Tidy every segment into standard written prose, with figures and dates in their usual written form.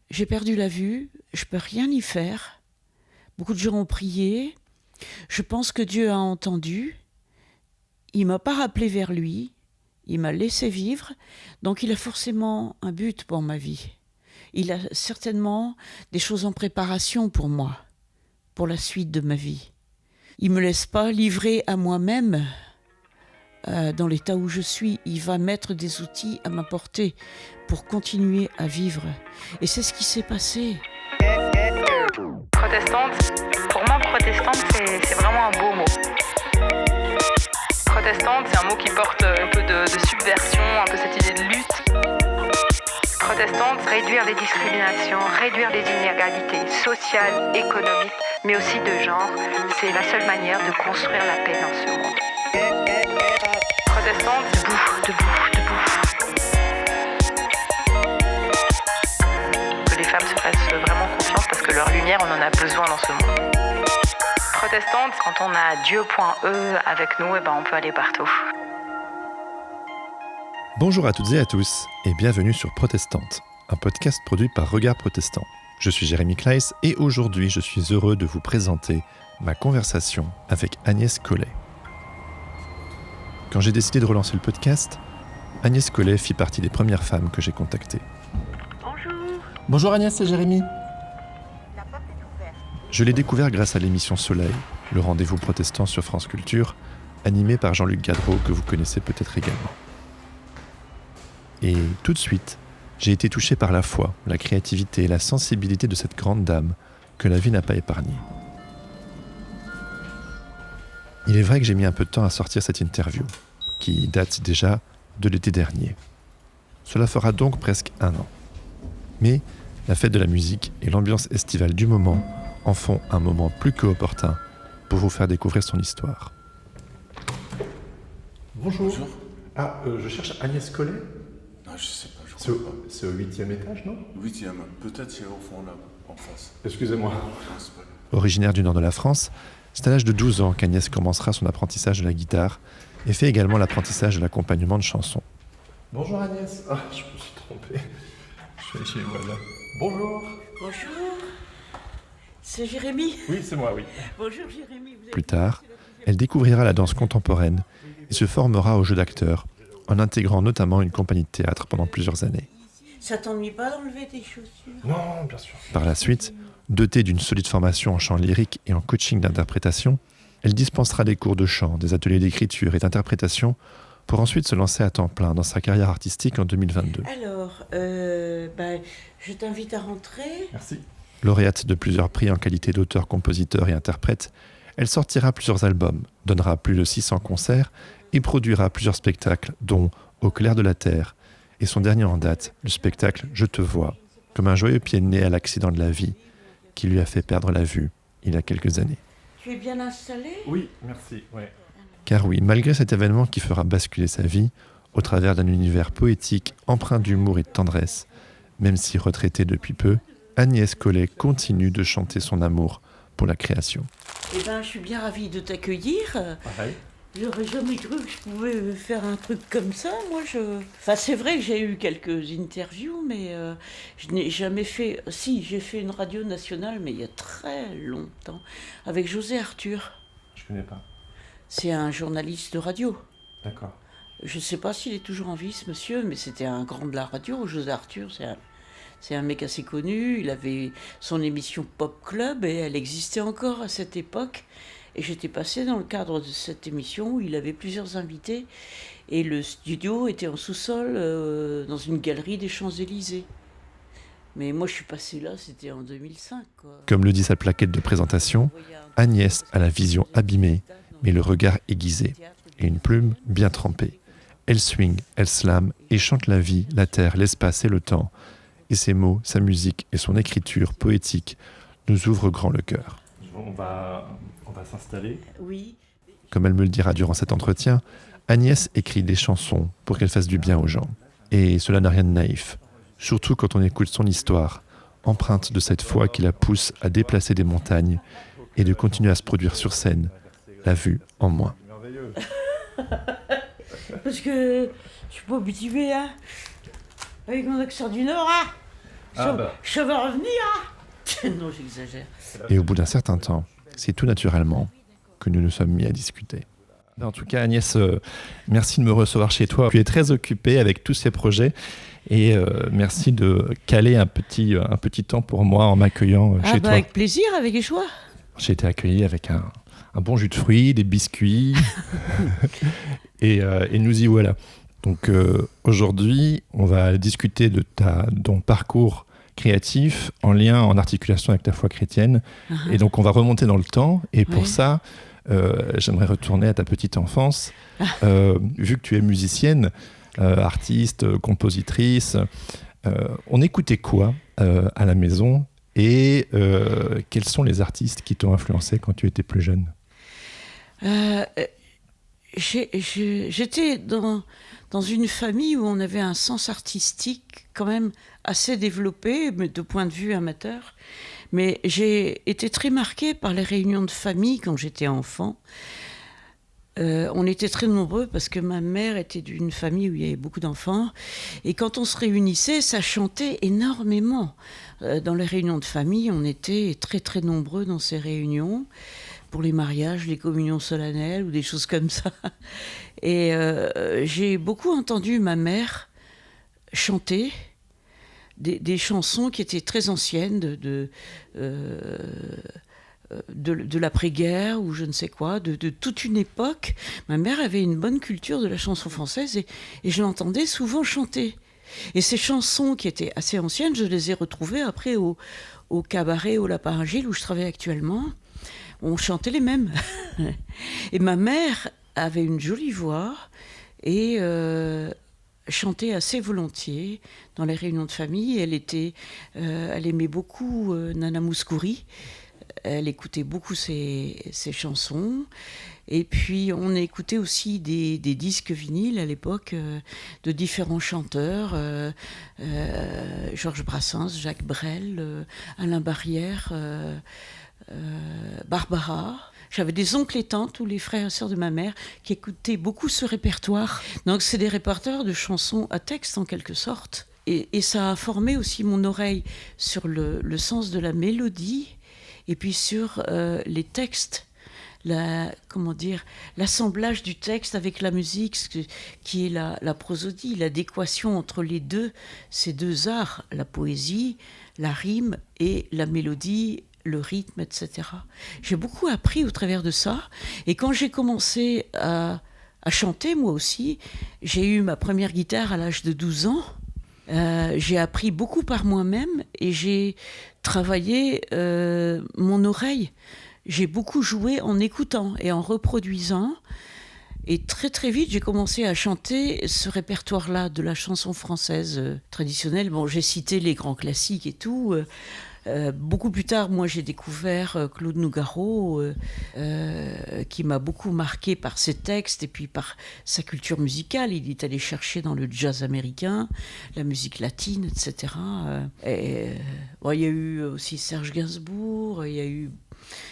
j'ai perdu la vue, je peux rien y faire. Beaucoup de gens ont prié. Je pense que Dieu a entendu. Il m'a pas rappelé vers lui. Il m'a laissé vivre. Donc il a forcément un but pour ma vie. Il a certainement des choses en préparation pour moi, pour la suite de ma vie. Il me laisse pas livrer à moi-même dans l'état où je suis. Il va mettre des outils à ma portée pour continuer à vivre. Et c'est ce qui s'est passé. Protestante, pour moi, protestante, c'est vraiment un beau mot. Protestante, c'est un mot qui porte un peu de subversion, un peu cette idée de lutte. Protestante, réduire les discriminations, réduire les inégalités sociales, économiques, mais aussi de genre, c'est la seule manière de construire la paix dans ce monde. Protestante, debout. Que les femmes se fassent vraiment confiance parce que leur lumière, on en a besoin dans ce monde. Protestante, quand on a Dieu.e avec nous, on peut aller partout. Bonjour à toutes et à tous et bienvenue sur Protestante, un podcast produit par Regard Protestant. Je suis Jérémy Kleiss et aujourd'hui je suis heureux de vous présenter ma conversation avec Agnès Collet. Quand j'ai décidé de relancer le podcast, Agnès Collet fit partie des premières femmes que j'ai contactées. Bonjour. Bonjour Agnès, c'est Jérémy. Je l'ai découvert grâce à l'émission Soleil, le rendez-vous protestant sur France Culture, animé par Jean-Luc Gadreau que vous connaissez peut-être également. Et tout de suite, j'ai été touché par la foi, la créativité et la sensibilité de cette grande dame que la vie n'a pas épargnée. Il est vrai que j'ai mis un peu de temps à sortir cette interview, qui date déjà de l'été dernier. Cela fera donc presque 1 an. Mais la fête de la musique et l'ambiance estivale du moment en font un moment plus qu'opportun pour vous faire découvrir son histoire. Bonjour. Je cherche Agnès Collet. Non, je sais pas, je C'est crois pas. au 8e étage, non ? 8e, peut-être c'est au fond là, en face. Excusez-moi. Non, c'est pas grave. Originaire du nord de la France, c'est à l'âge de 12 ans qu'Agnès commencera son apprentissage de la guitare et fait également l'apprentissage de l'accompagnement de chansons. Bonjour Agnès. Ah, je me suis trompé. Voilà. Bonjour. Bonjour, c'est Jérémy. Oui, c'est moi, oui. Bonjour Jérémy. Plus tard, elle découvrira la danse contemporaine et se formera au jeu d'acteur, en intégrant notamment une compagnie de théâtre pendant plusieurs années. Ça t'ennuie pas d'enlever tes chaussures ? Non, bien sûr. Par la suite, dotée d'une solide formation en chant lyrique et en coaching d'interprétation, elle dispensera des cours de chant, des ateliers d'écriture et d'interprétation pour ensuite se lancer à temps plein dans sa carrière artistique en 2022. Alors, je t'invite à rentrer. Merci. Lauréate de plusieurs prix en qualité d'auteur, compositeur et interprète, elle sortira plusieurs albums, donnera plus de 600 concerts et produira plusieurs spectacles, dont Au clair de la terre et son dernier en date, le spectacle Je te vois, comme un joyeux pied de nez à l'accident de la vie qui lui a fait perdre la vue il y a quelques années. Tu es bien installé ? Oui, merci. Ouais. Car oui, malgré cet événement qui fera basculer sa vie, au travers d'un univers poétique empreint d'humour et de tendresse, même si retraitée depuis peu, Agnès Collet continue de chanter son amour pour la création. Je suis bien ravie de t'accueillir. Pareil. J'aurais jamais cru que je pouvais faire un truc comme ça. C'est vrai que j'ai eu quelques interviews, mais je n'ai jamais fait... Si, j'ai fait une radio nationale, mais il y a très longtemps, avec José Arthur. Je connais pas. C'est un journaliste de radio. D'accord. Je ne sais pas s'il est toujours en vie, ce monsieur, mais c'était un grand de la radio. José Arthur, c'est un mec assez connu. Il avait son émission Pop Club et elle existait encore à cette époque. Et j'étais passée dans le cadre de cette émission où il avait plusieurs invités. Et le studio était en sous-sol dans une galerie des Champs-Élysées. Mais moi, je suis passée là, c'était en 2005. Quoi. Comme le dit sa plaquette de présentation, Agnès a la vision abîmée, mais le regard aiguisé et une plume bien trempée. Elle swing, elle slame et chante la vie, la terre, l'espace et le temps. Et ses mots, sa musique et son écriture poétique nous ouvrent grand le cœur. On va s'installer. Oui. Comme elle me le dira durant cet entretien, Agnès écrit des chansons pour qu'elles fassent du bien aux gens. Et cela n'a rien de naïf, surtout quand on écoute son histoire, empreinte de cette foi qui la pousse à déplacer des montagnes et de continuer à se produire sur scène, la vue en moins. Parce que je suis pas habituée, hein, avec mon accent du Nord, hein. Je veux revenir. Non, j'exagère. Et au bout d'un certain temps, c'est tout naturellement que nous nous sommes mis à discuter. En tout cas, Agnès, merci de me recevoir chez toi. Tu es très occupée avec tous ces projets et merci de caler un petit temps pour moi en m'accueillant chez toi. Avec plaisir, avec joie. J'ai été accueilli avec un bon jus de fruits, des biscuits et nous y voilà. Donc aujourd'hui, on va discuter de ton parcours créatif en articulation avec ta foi chrétienne. Et donc on va remonter dans le temps et pour ça, j'aimerais retourner à ta petite enfance. Vu que tu es musicienne, artiste, compositrice, on écoutait quoi à la maison et quels sont les artistes qui t'ont influencé quand tu étais plus jeune? J'étais dans une famille où on avait un sens artistique quand même assez développé, mais de point de vue amateur. Mais j'ai été très marquée par les réunions de famille quand j'étais enfant. On était très nombreux parce que ma mère était d'une famille où il y avait beaucoup d'enfants. Et quand on se réunissait, ça chantait énormément. Dans les réunions de famille, on était très très nombreux dans ces réunions. Pour les mariages, les communions solennelles ou des choses comme ça. Et j'ai beaucoup entendu ma mère chanter des chansons qui étaient très anciennes de l'après-guerre ou je ne sais quoi, de toute une époque. Ma mère avait une bonne culture de la chanson française et je l'entendais souvent chanter. Et ces chansons qui étaient assez anciennes, je les ai retrouvées après au cabaret, au Lapin Agile où je travaille actuellement. On chantait les mêmes. Et ma mère avait une jolie voix et chantait assez volontiers dans les réunions de famille. Elle aimait beaucoup Nana Mouskouri. Elle écoutait beaucoup ses chansons. Et puis, on écoutait aussi des disques vinyles à l'époque de différents chanteurs. Georges Brassens, Jacques Brel, Alain Barrière... Barbara. J'avais des oncles et tantes, tous les frères et sœurs de ma mère, qui écoutaient beaucoup ce répertoire. Donc c'est des répertoires de chansons à texte en quelque sorte. Et ça a formé aussi mon oreille sur le sens de la mélodie et puis sur les textes. L'assemblage du texte avec la musique, qui est la prosodie, l'adéquation entre ces deux arts, la poésie, la rime et la mélodie, le rythme, etc. J'ai beaucoup appris au travers de ça. Et quand j'ai commencé à chanter, moi aussi, j'ai eu ma première guitare à l'âge de 12 ans. J'ai appris beaucoup par moi-même et j'ai travaillé mon oreille. J'ai beaucoup joué en écoutant et en reproduisant. Et très très vite, j'ai commencé à chanter ce répertoire-là de la chanson française traditionnelle. Bon, j'ai cité les grands classiques et tout. Beaucoup plus tard, moi, j'ai découvert Claude Nougaro, qui m'a beaucoup marqué par ses textes et puis par sa culture musicale. Il est allé chercher dans le jazz américain, la musique latine, etc. Il y a eu aussi Serge Gainsbourg, il y a eu...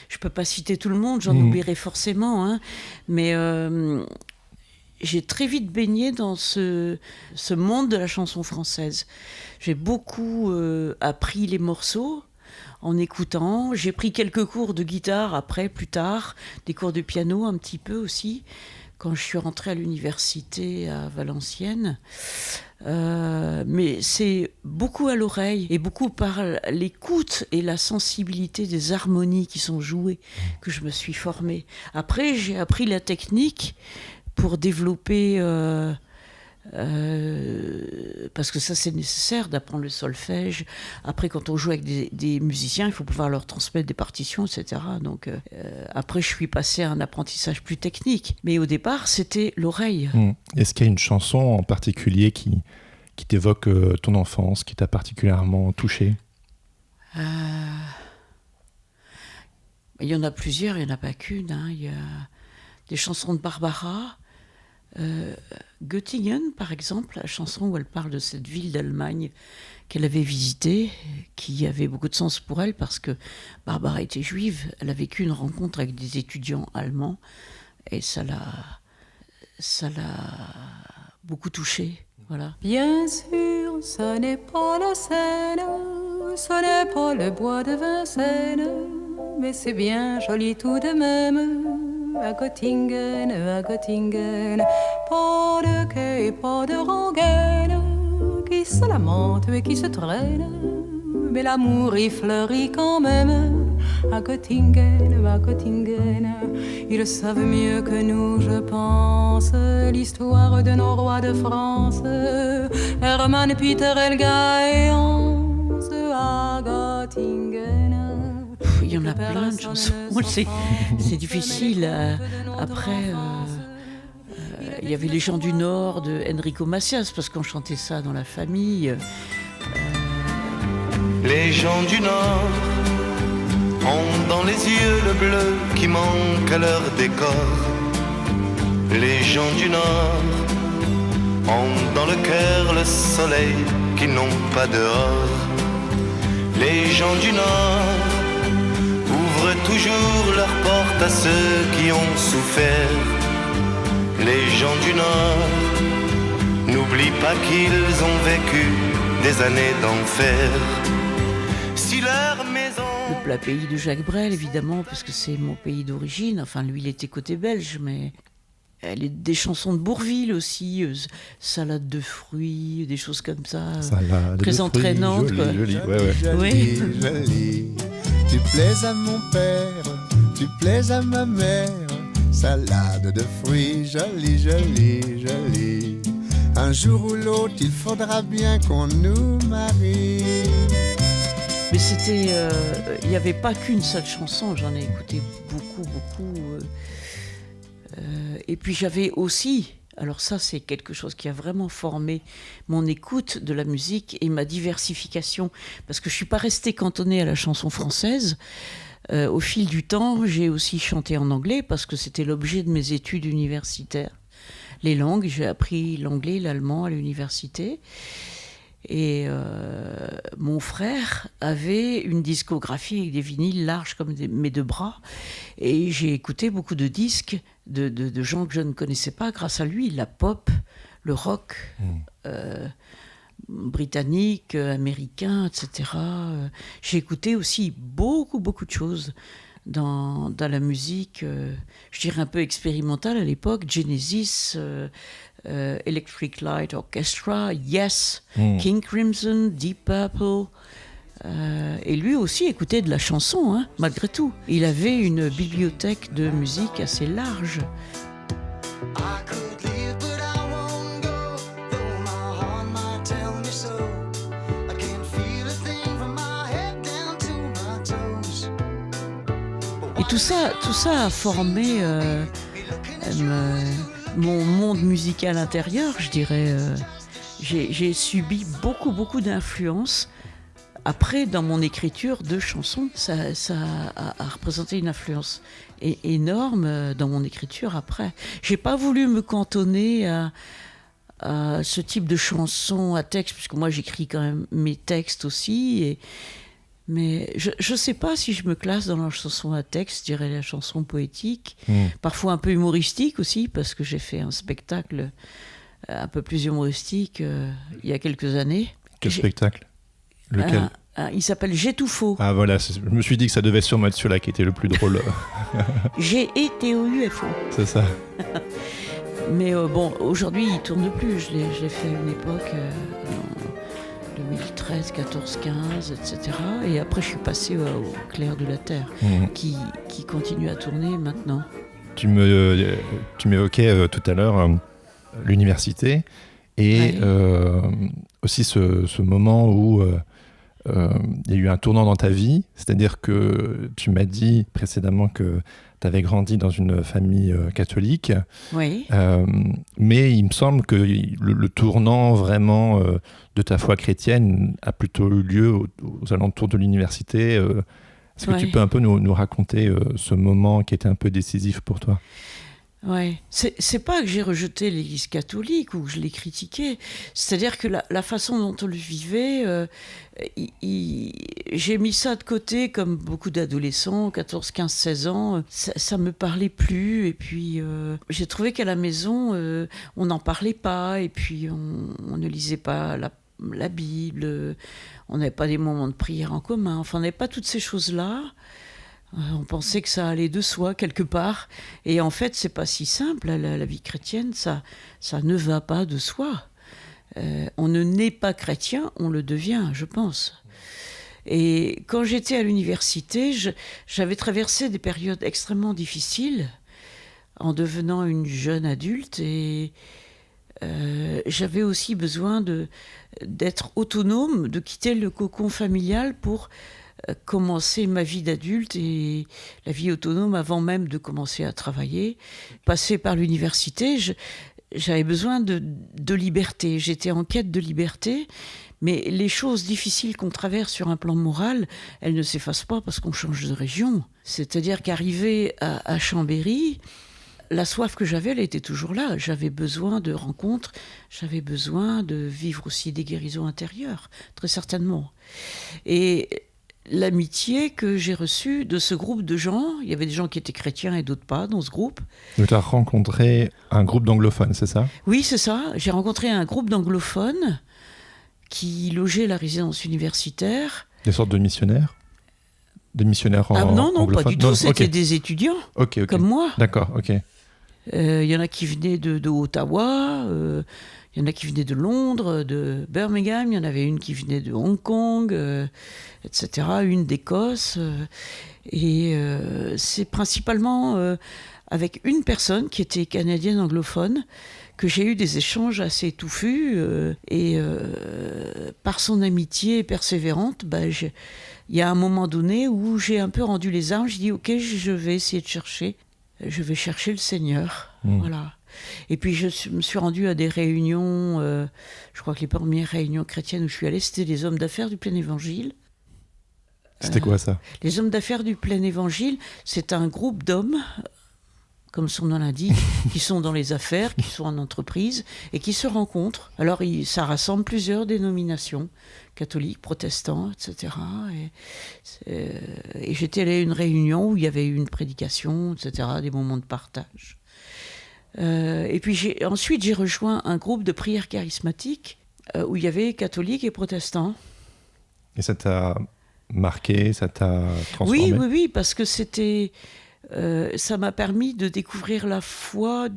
Je ne peux pas citer tout le monde, j'en oublierai forcément, hein, mais... j'ai très vite baigné dans ce monde de la chanson française. J'ai beaucoup appris les morceaux en écoutant. J'ai pris quelques cours de guitare après, plus tard, des cours de piano un petit peu aussi, quand je suis rentrée à l'université à Valenciennes. Mais c'est beaucoup à l'oreille et beaucoup par l'écoute et la sensibilité des harmonies qui sont jouées que je me suis formée. Après, j'ai appris la technique pour développer, parce que ça c'est nécessaire d'apprendre le solfège. Après, quand on joue avec des musiciens, il faut pouvoir leur transmettre des partitions, etc. Donc après, je suis passée à un apprentissage plus technique. Mais au départ, c'était l'oreille. Est-ce qu'il y a une chanson en particulier qui t'évoque ton enfance, qui t'a particulièrement touchée? Il y en a plusieurs, il n'y en a pas qu'une. Hein. Il y a des chansons de Barbara. Göttingen, par exemple, la chanson où elle parle de cette ville d'Allemagne qu'elle avait visitée, qui avait beaucoup de sens pour elle parce que Barbara était juive. Elle a vécu une rencontre avec des étudiants allemands et ça l'a beaucoup touchée. Voilà. Bien sûr, ce n'est pas la Seine, ce n'est pas le bois de Vincennes, mais c'est bien joli tout de même. À Göttingen, pas de quai, pas de rengaine qui se lamente et qui se traîne, mais l'amour y fleurit quand même. À Göttingen, ils savent mieux que nous, je pense, l'histoire de nos rois de France, Hermann, Peter, Helga et Hans. À Göttingen. Il y en a plein de chansons. C'est difficile. Après, il y avait Les gens du Nord de Enrico Macias, parce qu'on chantait ça dans la famille. Les gens du Nord ont dans les yeux le bleu qui manque à leur décor. Les gens du Nord ont dans le cœur le soleil qu'ils n'ont pas dehors. Les gens du Nord ouvrent toujours leurs portes à ceux qui ont souffert. Les gens du Nord n'oublient pas qu'ils ont vécu des années d'enfer. Si leur maison... Le plat pays de Jacques Brel, évidemment, parce que c'est mon pays d'origine. Enfin, lui, il était côté belge, mais... des chansons de Bourvil aussi, salade de fruits, des choses comme ça, Salade très de entraînantes. fruits, joli, Quoi. joli, ouais. Joli. Tu plais à mon père, tu plais à ma mère. Salade de fruits, joli, joli, joli. Un jour ou l'autre, il faudra bien qu'on nous marie. Mais c'était, il n'y avait pas qu'une seule chanson, j'en ai écouté beaucoup. Et puis j'avais aussi, alors ça c'est quelque chose qui a vraiment formé mon écoute de la musique et ma diversification, parce que je ne suis pas restée cantonnée à la chanson française. Au fil du temps, j'ai aussi chanté en anglais, parce que c'était l'objet de mes études universitaires. Les langues, j'ai appris l'anglais, l'allemand à l'université. Et mon frère avait une discographie avec des vinyles larges comme mes deux bras. Et j'ai écouté beaucoup de disques de gens que je ne connaissais pas grâce à lui. La pop, le rock britannique, américain, etc. J'ai écouté aussi beaucoup de choses dans la musique, je dirais un peu expérimentale à l'époque. Genesis, Electric Light Orchestra, Yes, King Crimson, Deep Purple. Et lui aussi écoutait de la chanson, hein, malgré tout. Il avait une bibliothèque de musique assez large. Et tout ça a formé mon monde musical intérieur, je dirais. J'ai subi beaucoup d'influences. Après, dans mon écriture de chansons, ça a représenté une influence énorme dans mon écriture après. J'ai pas voulu me cantonner à ce type de chansons à texte, puisque moi j'écris quand même mes textes aussi. Mais je sais pas si je me classe dans la chanson à texte, je dirais la chanson poétique, parfois un peu humoristique aussi, parce que j'ai fait un spectacle un peu plus humoristique il y a quelques années. Quel spectacle ? Lequel ? Il s'appelle J'ai tout faux. Ah voilà, je me suis dit que ça devait sûrement être celui-là qui était le plus drôle. G-E-T-O-U-F-O. C'est ça. Mais bon, aujourd'hui il tourne plus. Je l'ai fait à une époque, en 2013, 14, 15, etc. Et après je suis passée au Clair de la Terre, qui continue à tourner maintenant. Tu m'évoquais tout à l'heure l'université et aussi ce moment où il y a eu un tournant dans ta vie, c'est-à-dire que tu m'as dit précédemment que tu avais grandi dans une famille catholique, oui. Mais il me semble que le tournant vraiment de ta foi chrétienne a plutôt eu lieu aux alentours de l'université. Est-ce que tu peux un peu nous raconter ce moment qui était un peu décisif pour toi ? Ouais, c'est pas que j'ai rejeté l'Église catholique ou que je l'ai critiquée, c'est-à-dire que la façon dont on le vivait, j'ai mis ça de côté comme beaucoup d'adolescents, 14, 15, 16 ans, ça me parlait plus, et puis j'ai trouvé qu'à la maison, on n'en parlait pas, et puis on ne lisait pas la Bible, on n'avait pas des moments de prière en commun, enfin on n'avait pas toutes ces choses-là. On pensait que ça allait de soi quelque part, et en fait c'est pas si simple. La vie chrétienne, ça ne va pas de soi. On ne naît pas chrétien, on le devient, je pense. Et quand j'étais à l'université, j'avais traversé des périodes extrêmement difficiles en devenant une jeune adulte, et j'avais aussi besoin d'être autonome, de quitter le cocon familial pour commencer ma vie d'adulte et la vie autonome avant même de commencer à travailler. Passer par l'université, j'avais besoin de liberté. J'étais en quête de liberté, mais les choses difficiles qu'on traverse sur un plan moral, elles ne s'effacent pas parce qu'on change de région. C'est-à-dire qu'arrivé à Chambéry, la soif que j'avais, elle était toujours là. J'avais besoin de rencontres, j'avais besoin de vivre aussi des guérisons intérieures, très certainement. Et l'amitié que j'ai reçue de ce groupe de gens, il y avait des gens qui étaient chrétiens et d'autres pas dans ce groupe. Donc tu as rencontré un groupe d'anglophones, c'est ça ? Oui, c'est ça. J'ai rencontré un groupe d'anglophones qui logeaient à la résidence universitaire. Des sortes de missionnaires ? Des missionnaires non, anglophones ? pas du tout. C'était ok. des étudiants, Ok. comme moi. D'accord, ok. Il y en a qui venaient de Ottawa, il y en a qui venaient de Londres, de Birmingham, il y en avait une qui venait de Hong Kong, etc., une d'Écosse. Et c'est principalement avec une personne qui était canadienne anglophone que j'ai eu des échanges assez touffus. Et par son amitié persévérante, il y a un moment donné où j'ai un peu rendu les armes. J'ai dit, ok, je vais essayer de chercher. Je vais chercher le Seigneur, voilà. Et puis je me suis rendue à des réunions, je crois que les premières réunions chrétiennes où je suis allée, c'était les hommes d'affaires du plein évangile. C'était quoi ça ? Les hommes d'affaires du plein évangile, c'est un groupe d'hommes, comme son nom l'indique, qui sont dans les affaires, qui sont en entreprise et qui se rencontrent. Alors ça rassemble plusieurs dénominations, catholiques, protestants, etc. Et j'étais allée à une réunion où il y avait eu une prédication, etc., des moments de partage. Et puis ensuite j'ai rejoint un groupe de prière charismatique où il y avait catholiques et protestants. Et ça t'a marqué, ça t'a transformé ? Oui, parce que c'était... ça m'a permis de découvrir la foi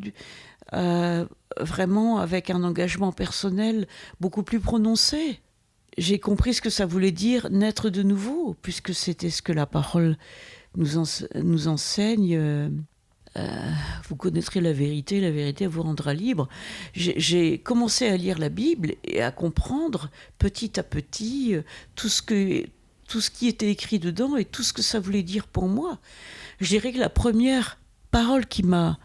vraiment avec un engagement personnel beaucoup plus prononcé. J'ai compris ce que ça voulait dire naître de nouveau, puisque c'était ce que la parole nous enseigne. Vous connaîtrez la vérité vous rendra libre. J'ai commencé à lire la Bible et à comprendre petit à petit tout ce qui était écrit dedans et tout ce que ça voulait dire pour moi. Je dirais que la première parole qui m'a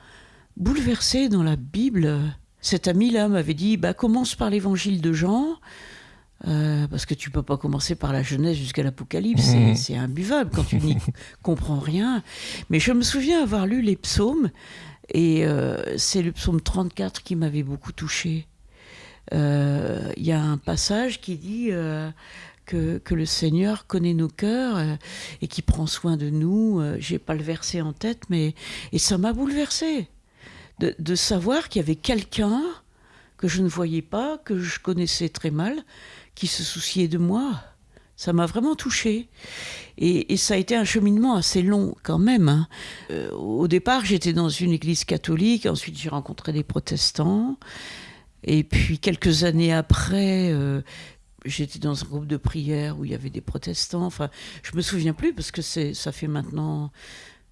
bouleversée dans la Bible, cet ami-là m'avait dit commence par l'évangile de Jean, parce que tu peux pas commencer par la Genèse jusqu'à l'Apocalypse, c'est imbuvable quand tu n'y comprends rien. Mais je me souviens avoir lu les psaumes, et c'est le psaume 34 qui m'avait beaucoup touchée. Il y a un passage qui dit... Que le Seigneur connaît nos cœurs et qui prend soin de nous. J'ai pas le verset en tête, et ça m'a bouleversée de savoir qu'il y avait quelqu'un que je ne voyais pas, que je connaissais très mal, qui se souciait de moi. Ça m'a vraiment touchée. Et ça a été un cheminement assez long quand même, hein. Au départ, j'étais dans une église catholique, ensuite j'ai rencontré des protestants, et puis quelques années après... j'étais dans un groupe de prière où il y avait des protestants. Enfin, je me souviens plus parce que ça fait maintenant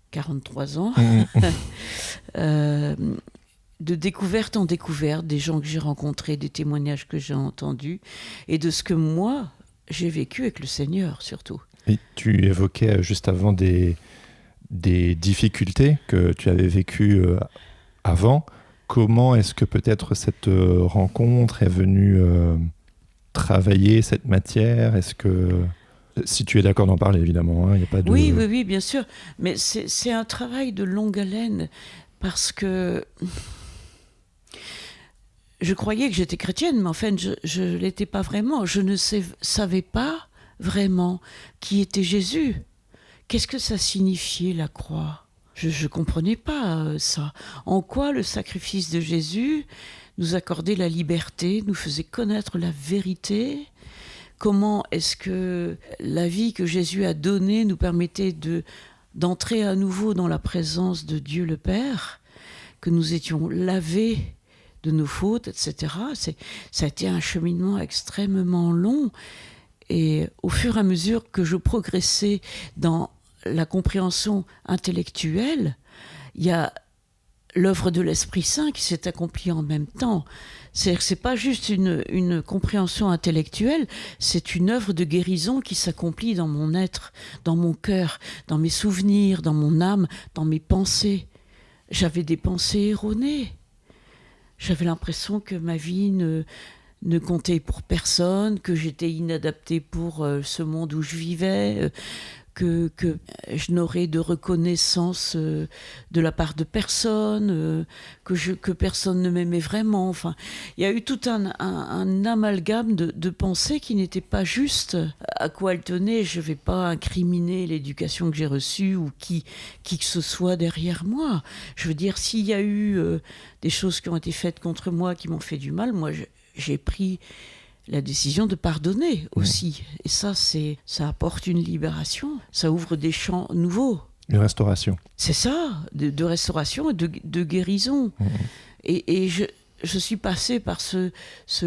43 ans. De découverte en découverte, des gens que j'ai rencontrés, des témoignages que j'ai entendus et de ce que moi, j'ai vécu avec le Seigneur surtout. Et tu évoquais juste avant des difficultés que tu avais vécues avant. Comment est-ce que peut-être cette rencontre est venue... travailler cette matière? Est-ce que, si tu es d'accord d'en parler, évidemment, hein, y a pas de... Oui, bien sûr. Mais c'est un travail de longue haleine, parce que je croyais que j'étais chrétienne, mais en fait, je ne l'étais pas vraiment. Je ne savais pas vraiment qui était Jésus. Qu'est-ce que ça signifiait, la croix ? Je ne comprenais pas ça. En quoi le sacrifice de Jésus nous accordait la liberté, nous faisait connaître la vérité. Comment est-ce que la vie que Jésus a donnée nous permettait d'entrer à nouveau dans la présence de Dieu le Père, que nous étions lavés de nos fautes, etc. Ça a été un cheminement extrêmement long. Et au fur et à mesure que je progressais dans la compréhension intellectuelle, il y a l'œuvre de l'Esprit Saint qui s'est accomplie en même temps. C'est-à-dire que ce n'est pas juste une compréhension intellectuelle, c'est une œuvre de guérison qui s'accomplit dans mon être, dans mon cœur, dans mes souvenirs, dans mon âme, dans mes pensées. J'avais des pensées erronées. J'avais l'impression que ma vie ne comptait pour personne, que j'étais inadaptée pour ce monde où je vivais, que je n'aurais de reconnaissance de la part de personne, que personne ne m'aimait vraiment. Enfin, il y a eu tout un amalgame de pensées qui n'étaient pas justes. À quoi elles tenaient, je ne vais pas incriminer l'éducation que j'ai reçue ou qui que ce soit derrière moi. Je veux dire, s'il y a eu des choses qui ont été faites contre moi, qui m'ont fait du mal, moi j'ai pris la décision de pardonner aussi. Et ça apporte une libération, ça ouvre des champs nouveaux. Une restauration. C'est ça, de restauration et de guérison. Et je suis passée par ce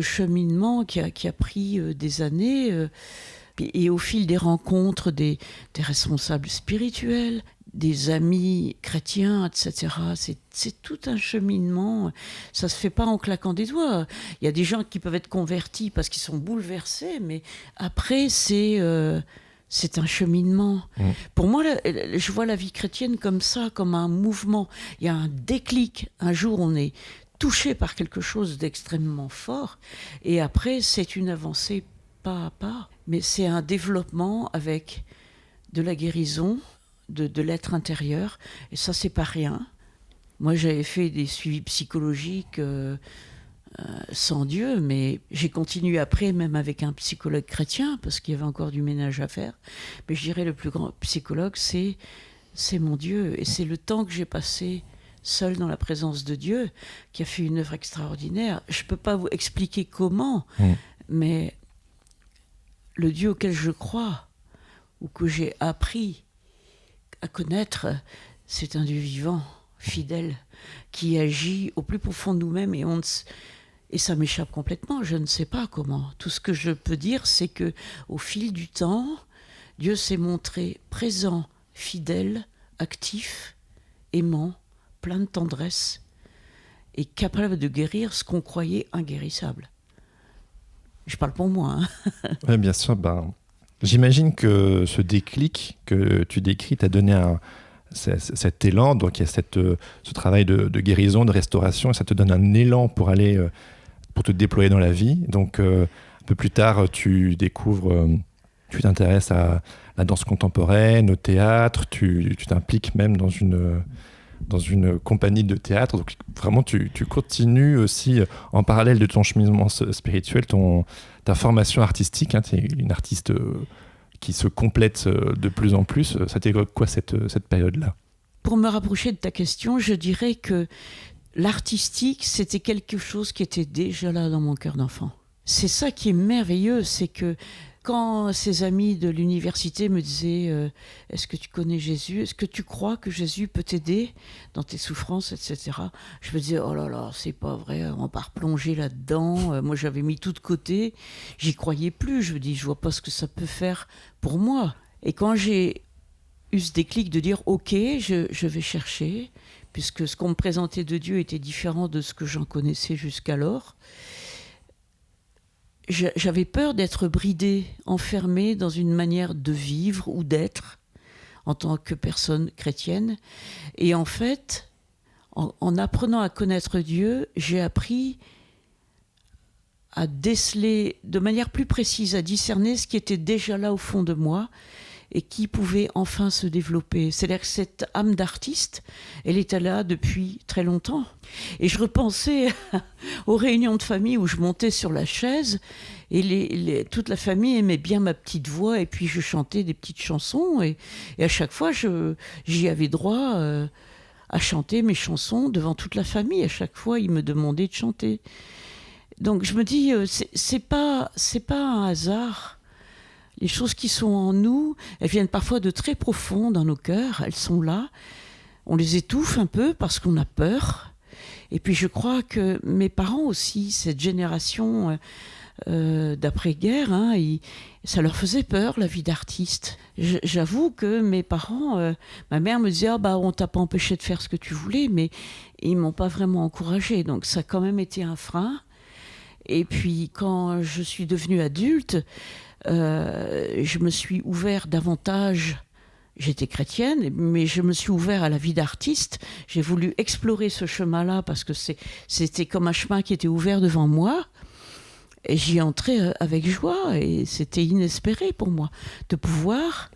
cheminement qui a pris des années. Et au fil des rencontres des responsables spirituels, des amis chrétiens, etc. C'est tout un cheminement. Ça se fait pas en claquant des doigts. Il y a des gens qui peuvent être convertis parce qu'ils sont bouleversés, mais après, c'est un cheminement. Pour moi, je vois la vie chrétienne comme ça, comme un mouvement. Il y a un déclic. Un jour, on est touché par quelque chose d'extrêmement fort, et après, c'est une avancée pas à pas. Mais c'est un développement avec de la guérison, de l'être intérieur, et ça c'est pas rien. Moi j'avais fait des suivis psychologiques sans Dieu, mais j'ai continué après même avec un psychologue chrétien parce qu'il y avait encore du ménage à faire. Mais je dirais le plus grand psychologue c'est mon Dieu, et c'est le temps que j'ai passé seul dans la présence de Dieu qui a fait une œuvre extraordinaire. Je peux pas vous expliquer comment, mais le Dieu auquel je crois ou que j'ai appris à connaître, c'est un Dieu vivant, fidèle, qui agit au plus profond de nous-mêmes, et ça m'échappe complètement, je ne sais pas comment. Tout ce que je peux dire, c'est que au fil du temps, Dieu s'est montré présent, fidèle, actif, aimant, plein de tendresse, et capable de guérir ce qu'on croyait inguérissable. Je parle pour moi. Oui, bien sûr. J'imagine que ce déclic que tu décris t'a donné cet élan, donc il y a ce travail de guérison, de restauration, et ça te donne un élan pour te déployer dans la vie. Donc un peu plus tard, tu t'intéresses à la danse contemporaine, au théâtre, tu t'impliques même dans une compagnie de théâtre. Donc vraiment, tu continues aussi en parallèle de ton cheminement spirituel, ta formation artistique. Tu es une artiste qui se complète de plus en plus. Ça t'évoque quoi cette période-là ? Pour me rapprocher de ta question, je dirais que l'artistique, c'était quelque chose qui était déjà là dans mon cœur d'enfant. C'est ça qui est merveilleux, c'est que quand ses amis de l'université me disaient « Est-ce que tu connais Jésus ? Est-ce que tu crois que Jésus peut t'aider dans tes souffrances, etc. » Je me disais « Oh là là, c'est pas vrai, on va pas replonger là-dedans. » Moi, j'avais mis tout de côté. J'y croyais plus. Je me dis « Je vois pas ce que ça peut faire pour moi. » Et quand j'ai eu ce déclic de dire « Ok, je vais chercher », puisque ce qu'on me présentait de Dieu était différent de ce que j'en connaissais jusqu'alors, j'avais peur d'être bridée, enfermée dans une manière de vivre ou d'être en tant que personne chrétienne. Et en fait, en apprenant à connaître Dieu, j'ai appris à déceler de manière plus précise, à discerner ce qui était déjà là au fond de moi et qui pouvait enfin se développer. C'est-à-dire que cette âme d'artiste, elle était là depuis très longtemps. Et je repensais aux réunions de famille où je montais sur la chaise et toute la famille aimait bien ma petite voix, et puis je chantais des petites chansons, et à chaque fois j'y avais droit à chanter mes chansons devant toute la famille. À chaque fois, il me demandait de chanter. Donc je me dis, c'est pas un hasard. Les choses qui sont en nous, elles viennent parfois de très profond dans nos cœurs. Elles sont là. On les étouffe un peu parce qu'on a peur. Et puis je crois que mes parents aussi, cette génération d'après-guerre, ça leur faisait peur, la vie d'artiste. J'avoue que mes parents, ma mère me disait on t'a pas empêché de faire ce que tu voulais, mais ils m'ont pas vraiment encouragée. Donc ça a quand même été un frein. Et puis quand je suis devenue adulte, je me suis ouvert davantage. J'étais chrétienne, mais je me suis ouvert à la vie d'artiste. J'ai voulu explorer ce chemin-là parce que c'était comme un chemin qui était ouvert devant moi. Et j'y entrais avec joie et c'était inespéré pour moi de pouvoir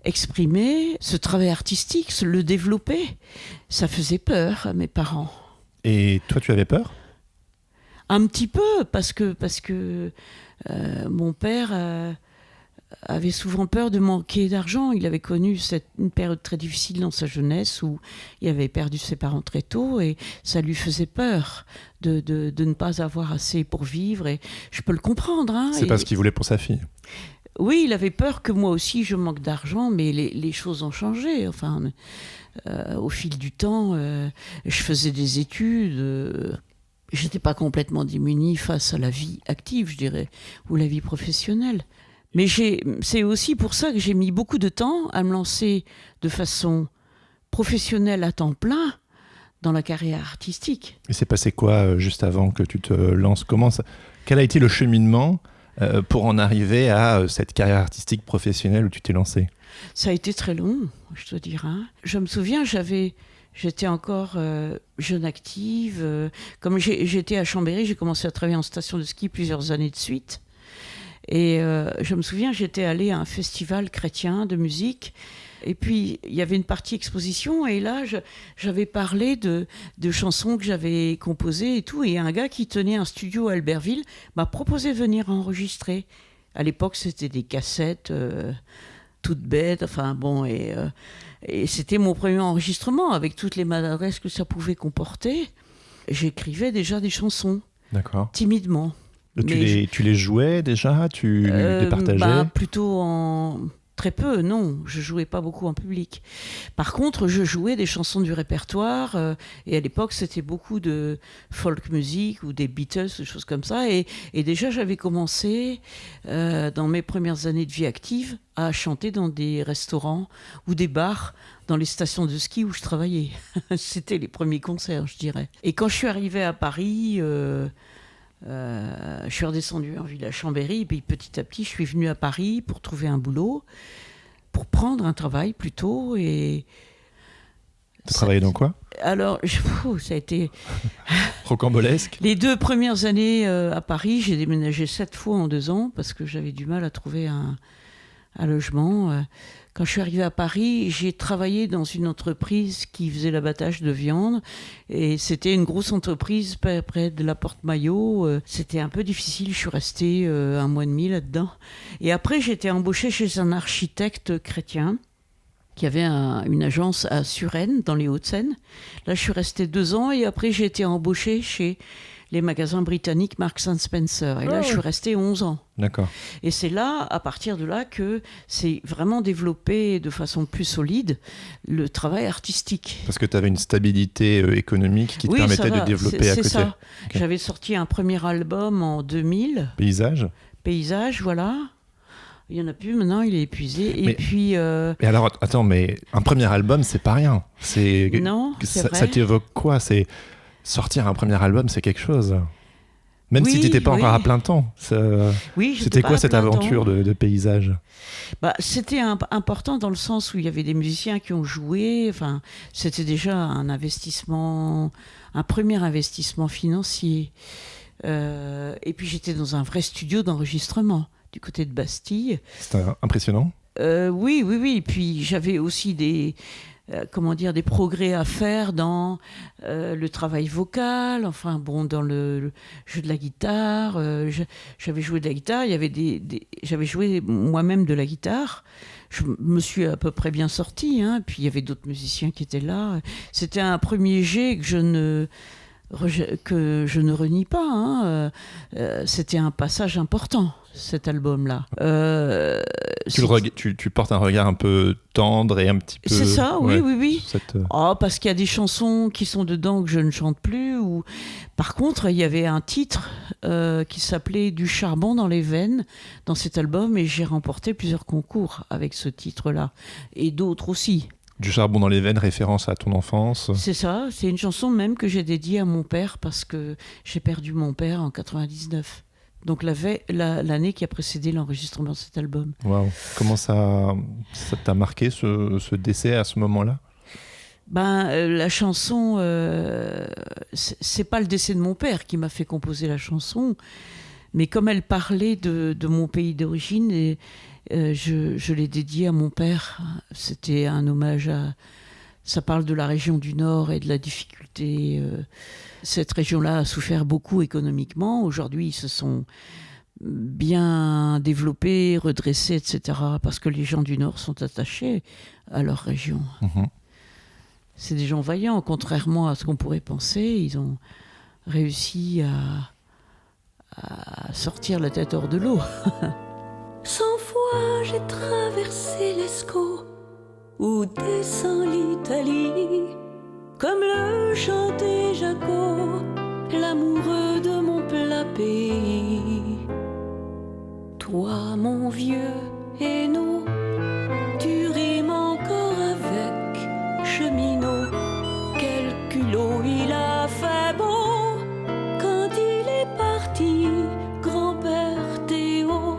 exprimer ce travail artistique, le développer. Ça faisait peur à mes parents. Et toi, tu avais peur ? Un petit peu, parce que mon père avait souvent peur de manquer d'argent. Il avait connu une période très difficile dans sa jeunesse où il avait perdu ses parents très tôt et ça lui faisait peur de ne pas avoir assez pour vivre. Et je peux le comprendre. C'est pas ce qu'il voulait pour sa fille. Oui, il avait peur que moi aussi je manque d'argent, mais les choses ont changé. Enfin, au fil du temps, je faisais des études. J'étais pas complètement démunie face à la vie active, je dirais, ou la vie professionnelle. Mais c'est aussi pour ça que j'ai mis beaucoup de temps à me lancer de façon professionnelle à temps plein dans la carrière artistique. Et c'est passé quoi juste avant que tu te lances ? Quel a été le cheminement pour en arriver à cette carrière artistique professionnelle où tu t'es lancé ? Ça a été très long, je dois dire. Je me souviens, j'étais encore jeune active. Comme j'étais à Chambéry, j'ai commencé à travailler en station de ski plusieurs années de suite. Et je me souviens, j'étais allée à un festival chrétien de musique. Et puis, il y avait une partie exposition. Et là, j'avais parlé de chansons que j'avais composées et tout. Et un gars qui tenait un studio à Albertville m'a proposé de venir enregistrer. À l'époque, c'était des cassettes toutes bêtes. Enfin, bon, et c'était mon premier enregistrement avec toutes les maladresses que ça pouvait comporter. J'écrivais déjà des chansons. D'accord. Timidement. Tu les jouais déjà ? Tu les partageais ? Plutôt très peu, non. Je jouais pas beaucoup en public. Par contre, je jouais des chansons du répertoire. Et à l'époque, c'était beaucoup de folk music ou des Beatles, des choses comme ça. Et déjà, j'avais commencé, dans mes premières années de vie active, à chanter dans des restaurants ou des bars dans les stations de ski où je travaillais. C'était les premiers concerts, je dirais. Et quand je suis arrivée à Paris... je suis redescendue en ville à Chambéry et puis petit à petit je suis venue à Paris pour trouver un boulot, pour prendre un travail plutôt. Et tu travaillais dans quoi ? Alors, ça a été rocambolesque. Les 2 premières années à Paris, j'ai déménagé 7 fois en 2 ans parce que j'avais du mal à trouver un logement. Quand je suis arrivée à Paris, j'ai travaillé dans une entreprise qui faisait l'abattage de viande. Et c'était une grosse entreprise près de la Porte-Maillot. C'était un peu difficile. Je suis restée 1 mois et demi là-dedans. Et après, j'ai été embauchée chez un architecte chrétien qui avait une agence à Suresnes, dans les Hauts-de-Seine. Là, je suis restée 2 ans. Et après, j'ai été embauchée chez les magasins britanniques Marks & Spencer. Et là, je suis restée 11 ans. D'accord. Et c'est là, à partir de là, que c'est vraiment développé de façon plus solide le travail artistique. Parce que tu avais une stabilité économique qui te permettait de développer à côté. C'est ça. Okay. J'avais sorti un premier album en 2000. Paysage, voilà. Il n'y en a plus maintenant, il est épuisé. Et puis. Mais alors, attends, mais un premier album, c'est pas rien. Non, c'est vrai. Ça t'évoque quoi ? Sortir un premier album, c'est quelque chose. Même si tu n'étais pas encore à plein temps. C'était quoi cette aventure de paysage ? C'était important dans le sens où il y avait des musiciens qui ont joué. Enfin, c'était déjà un premier investissement financier. Et puis j'étais dans un vrai studio d'enregistrement du côté de Bastille. C'était impressionnant ? Oui. Et puis j'avais aussi des progrès à faire dans le travail vocal, dans le jeu de la guitare. J'avais joué de la guitare, j'avais joué moi-même de la guitare. je me suis à peu près bien sortie, hein. Puis il y avait d'autres musiciens qui étaient là. C'était un premier jet que je ne renie pas, hein. C'était un passage important, cet album-là. Tu portes un regard un peu tendre et un petit peu... C'est ça, oui. Cette... Parce qu'il y a des chansons qui sont dedans que je ne chante plus. Par contre, il y avait un titre qui s'appelait « Du charbon dans les veines » dans cet album, et j'ai remporté plusieurs concours avec ce titre-là, et d'autres aussi. Du charbon dans les veines, référence à ton enfance. C'est ça, c'est une chanson même que j'ai dédiée à mon père, parce que j'ai perdu mon père en 99. Donc l'année qui a précédé l'enregistrement de cet album. Waouh. Comment ça t'a marqué, ce décès à ce moment-là ? La chanson, c'est pas le décès de mon père qui m'a fait composer la chanson, mais comme elle parlait de mon pays d'origine, et je l'ai dédiée à mon père. C'était un hommage à... Ça parle de la région du Nord et de la difficulté. Cette région-là a souffert beaucoup économiquement. Aujourd'hui, ils se sont bien développés, redressés, etc. Parce que les gens du Nord sont attachés à leur région. Mmh. C'est des gens vaillants, contrairement à ce qu'on pourrait penser. Ils ont réussi à sortir la tête hors de l'eau. 100 fois j'ai traversé l'Escaut ou descend l'Italie, comme le chantait Jaco, l'amoureux de mon plat pays. Toi, mon vieux Hainaut, tu rimes encore avec cheminot. Quel culot il a fait beau quand il est parti, grand-père Théo.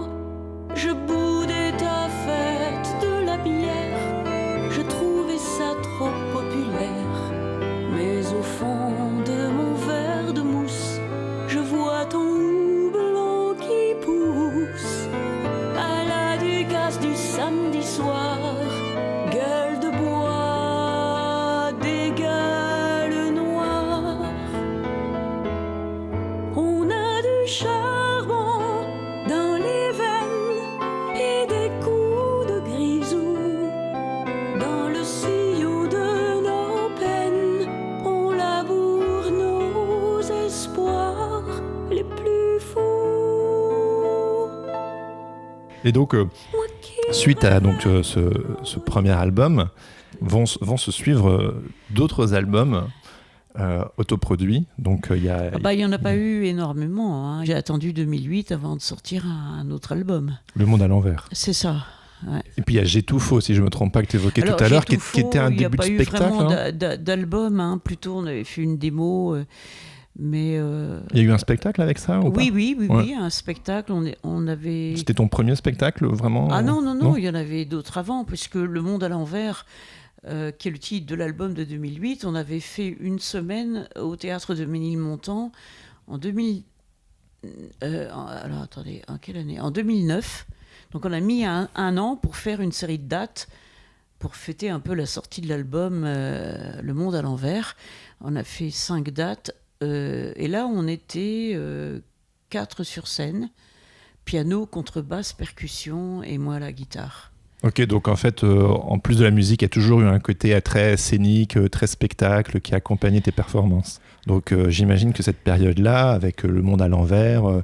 Je boudais ta fête de la bière, je trouvais ça trop populaire. Mais au fond de mon verre de mousse, je vois ton houblon qui pousse à la Ducasse du samedi soir. Gueule de bois, des gueules noires. On a du charbon dans les veines et des coups de grisou. Dans le sillon de nos peines, on laboure nos espoirs les plus fous. Et donc, suite à ce premier album, vont se suivre d'autres albums autoproduits. Donc, il y en a pas eu énormément, hein. J'ai attendu 2008 avant de sortir un autre album. Le monde à l'envers. C'est ça. Ouais. Et puis il y a J'étouffe, si je ne me trompe pas, que tu évoquais tout à l'heure, qui était un début de spectacle. Il n'y a pas eu vraiment d'album, hein. Plutôt on avait fait une démo, mais... Il y a eu un spectacle avec ça ou oui, pas oui, un spectacle, on avait... C'était ton premier spectacle, vraiment? Ah non, il y en avait d'autres avant, puisque Le Monde à l'envers, qui est le titre de l'album de 2008, on avait fait une semaine au théâtre de Ménilmontant en 2000... alors attendez, en quelle année? En 2009. Donc on a mis un an pour faire une série de dates pour fêter un peu la sortie de l'album Le Monde à l'envers. On a fait 5 dates et là on était 4 sur scène, piano, contrebasse, percussion et moi la guitare. Ok, donc en fait, en plus de la musique, il y a toujours eu un côté très scénique, très spectacle qui accompagnait tes performances. Donc j'imagine que cette période-là, avec Le Monde à l'envers,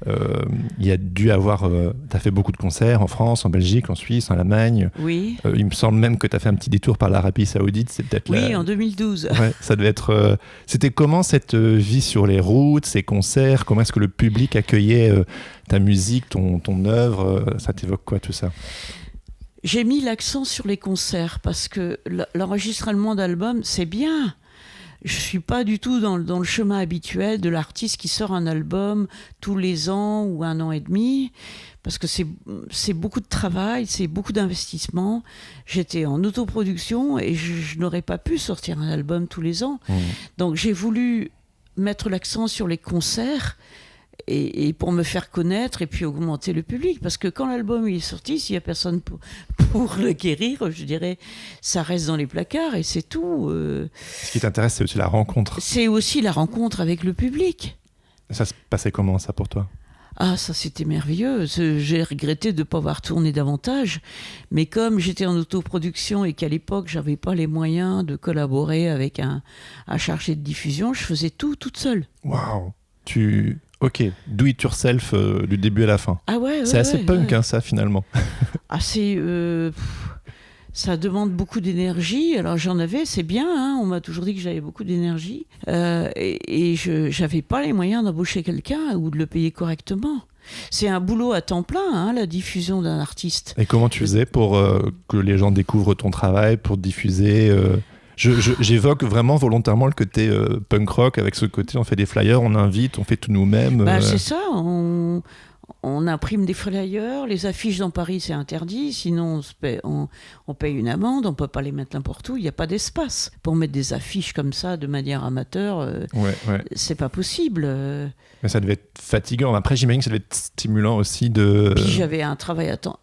il y a dû avoir... tu as fait beaucoup de concerts en France, en Belgique, en Suisse, en Allemagne. Oui. Il me semble même que tu as fait un petit détour par l'Arabie Saoudite. C'est peut-être oui, en 2012. Ouais, ça devait être... C'était comment cette vie sur les routes, ces concerts? Comment est-ce que le public accueillait ta musique, ton œuvre? Ça t'évoque quoi tout ça? J'ai mis l'accent sur les concerts parce que l'enregistrement d'albums, c'est bien. Je ne suis pas du tout dans le chemin habituel de l'artiste qui sort un album tous les ans ou 1 an et demi, parce que c'est beaucoup de travail, c'est beaucoup d'investissement. J'étais en autoproduction et je n'aurais pas pu sortir un album tous les ans. Donc j'ai voulu mettre l'accent sur les concerts et pour me faire connaître et puis augmenter le public, parce que quand l'album est sorti, s'il n'y a personne pour le guérir, je dirais, ça reste dans les placards et c'est tout. Ce qui t'intéresse, c'est aussi la rencontre. C'est aussi la rencontre avec le public. Ça se passait comment, ça, pour toi? Ah, ça c'était merveilleux. J'ai regretté de ne pas avoir tourné davantage. Mais comme j'étais en autoproduction et qu'à l'époque, j'avais pas les moyens de collaborer avec un chargé de diffusion, je faisais tout toute seule. Waouh. Ok, do it yourself du début à la fin. Ah ouais, C'est assez punk, ouais. Hein, ça, finalement. Ah, ça demande beaucoup d'énergie. Alors j'en avais, c'est bien. Hein, on m'a toujours dit que j'avais beaucoup d'énergie. Et je n'avais pas les moyens d'embaucher quelqu'un ou de le payer correctement. C'est un boulot à temps plein, hein, la diffusion d'un artiste. Et comment tu faisais pour que les gens découvrent ton travail, pour diffuser J'évoque vraiment volontairement le côté punk rock, avec ce côté on fait des flyers, on invite, on fait tout nous-mêmes. C'est ça, on imprime des flyers, les affiches dans Paris c'est interdit, sinon on paye une amende, on peut pas les mettre n'importe où, il n'y a pas d'espace. Pour mettre des affiches comme ça de manière amateur, c'est pas possible. Mais ça devait être fatigant. Après j'imagine que ça devait être stimulant aussi de... Puis j'avais un travail à temps...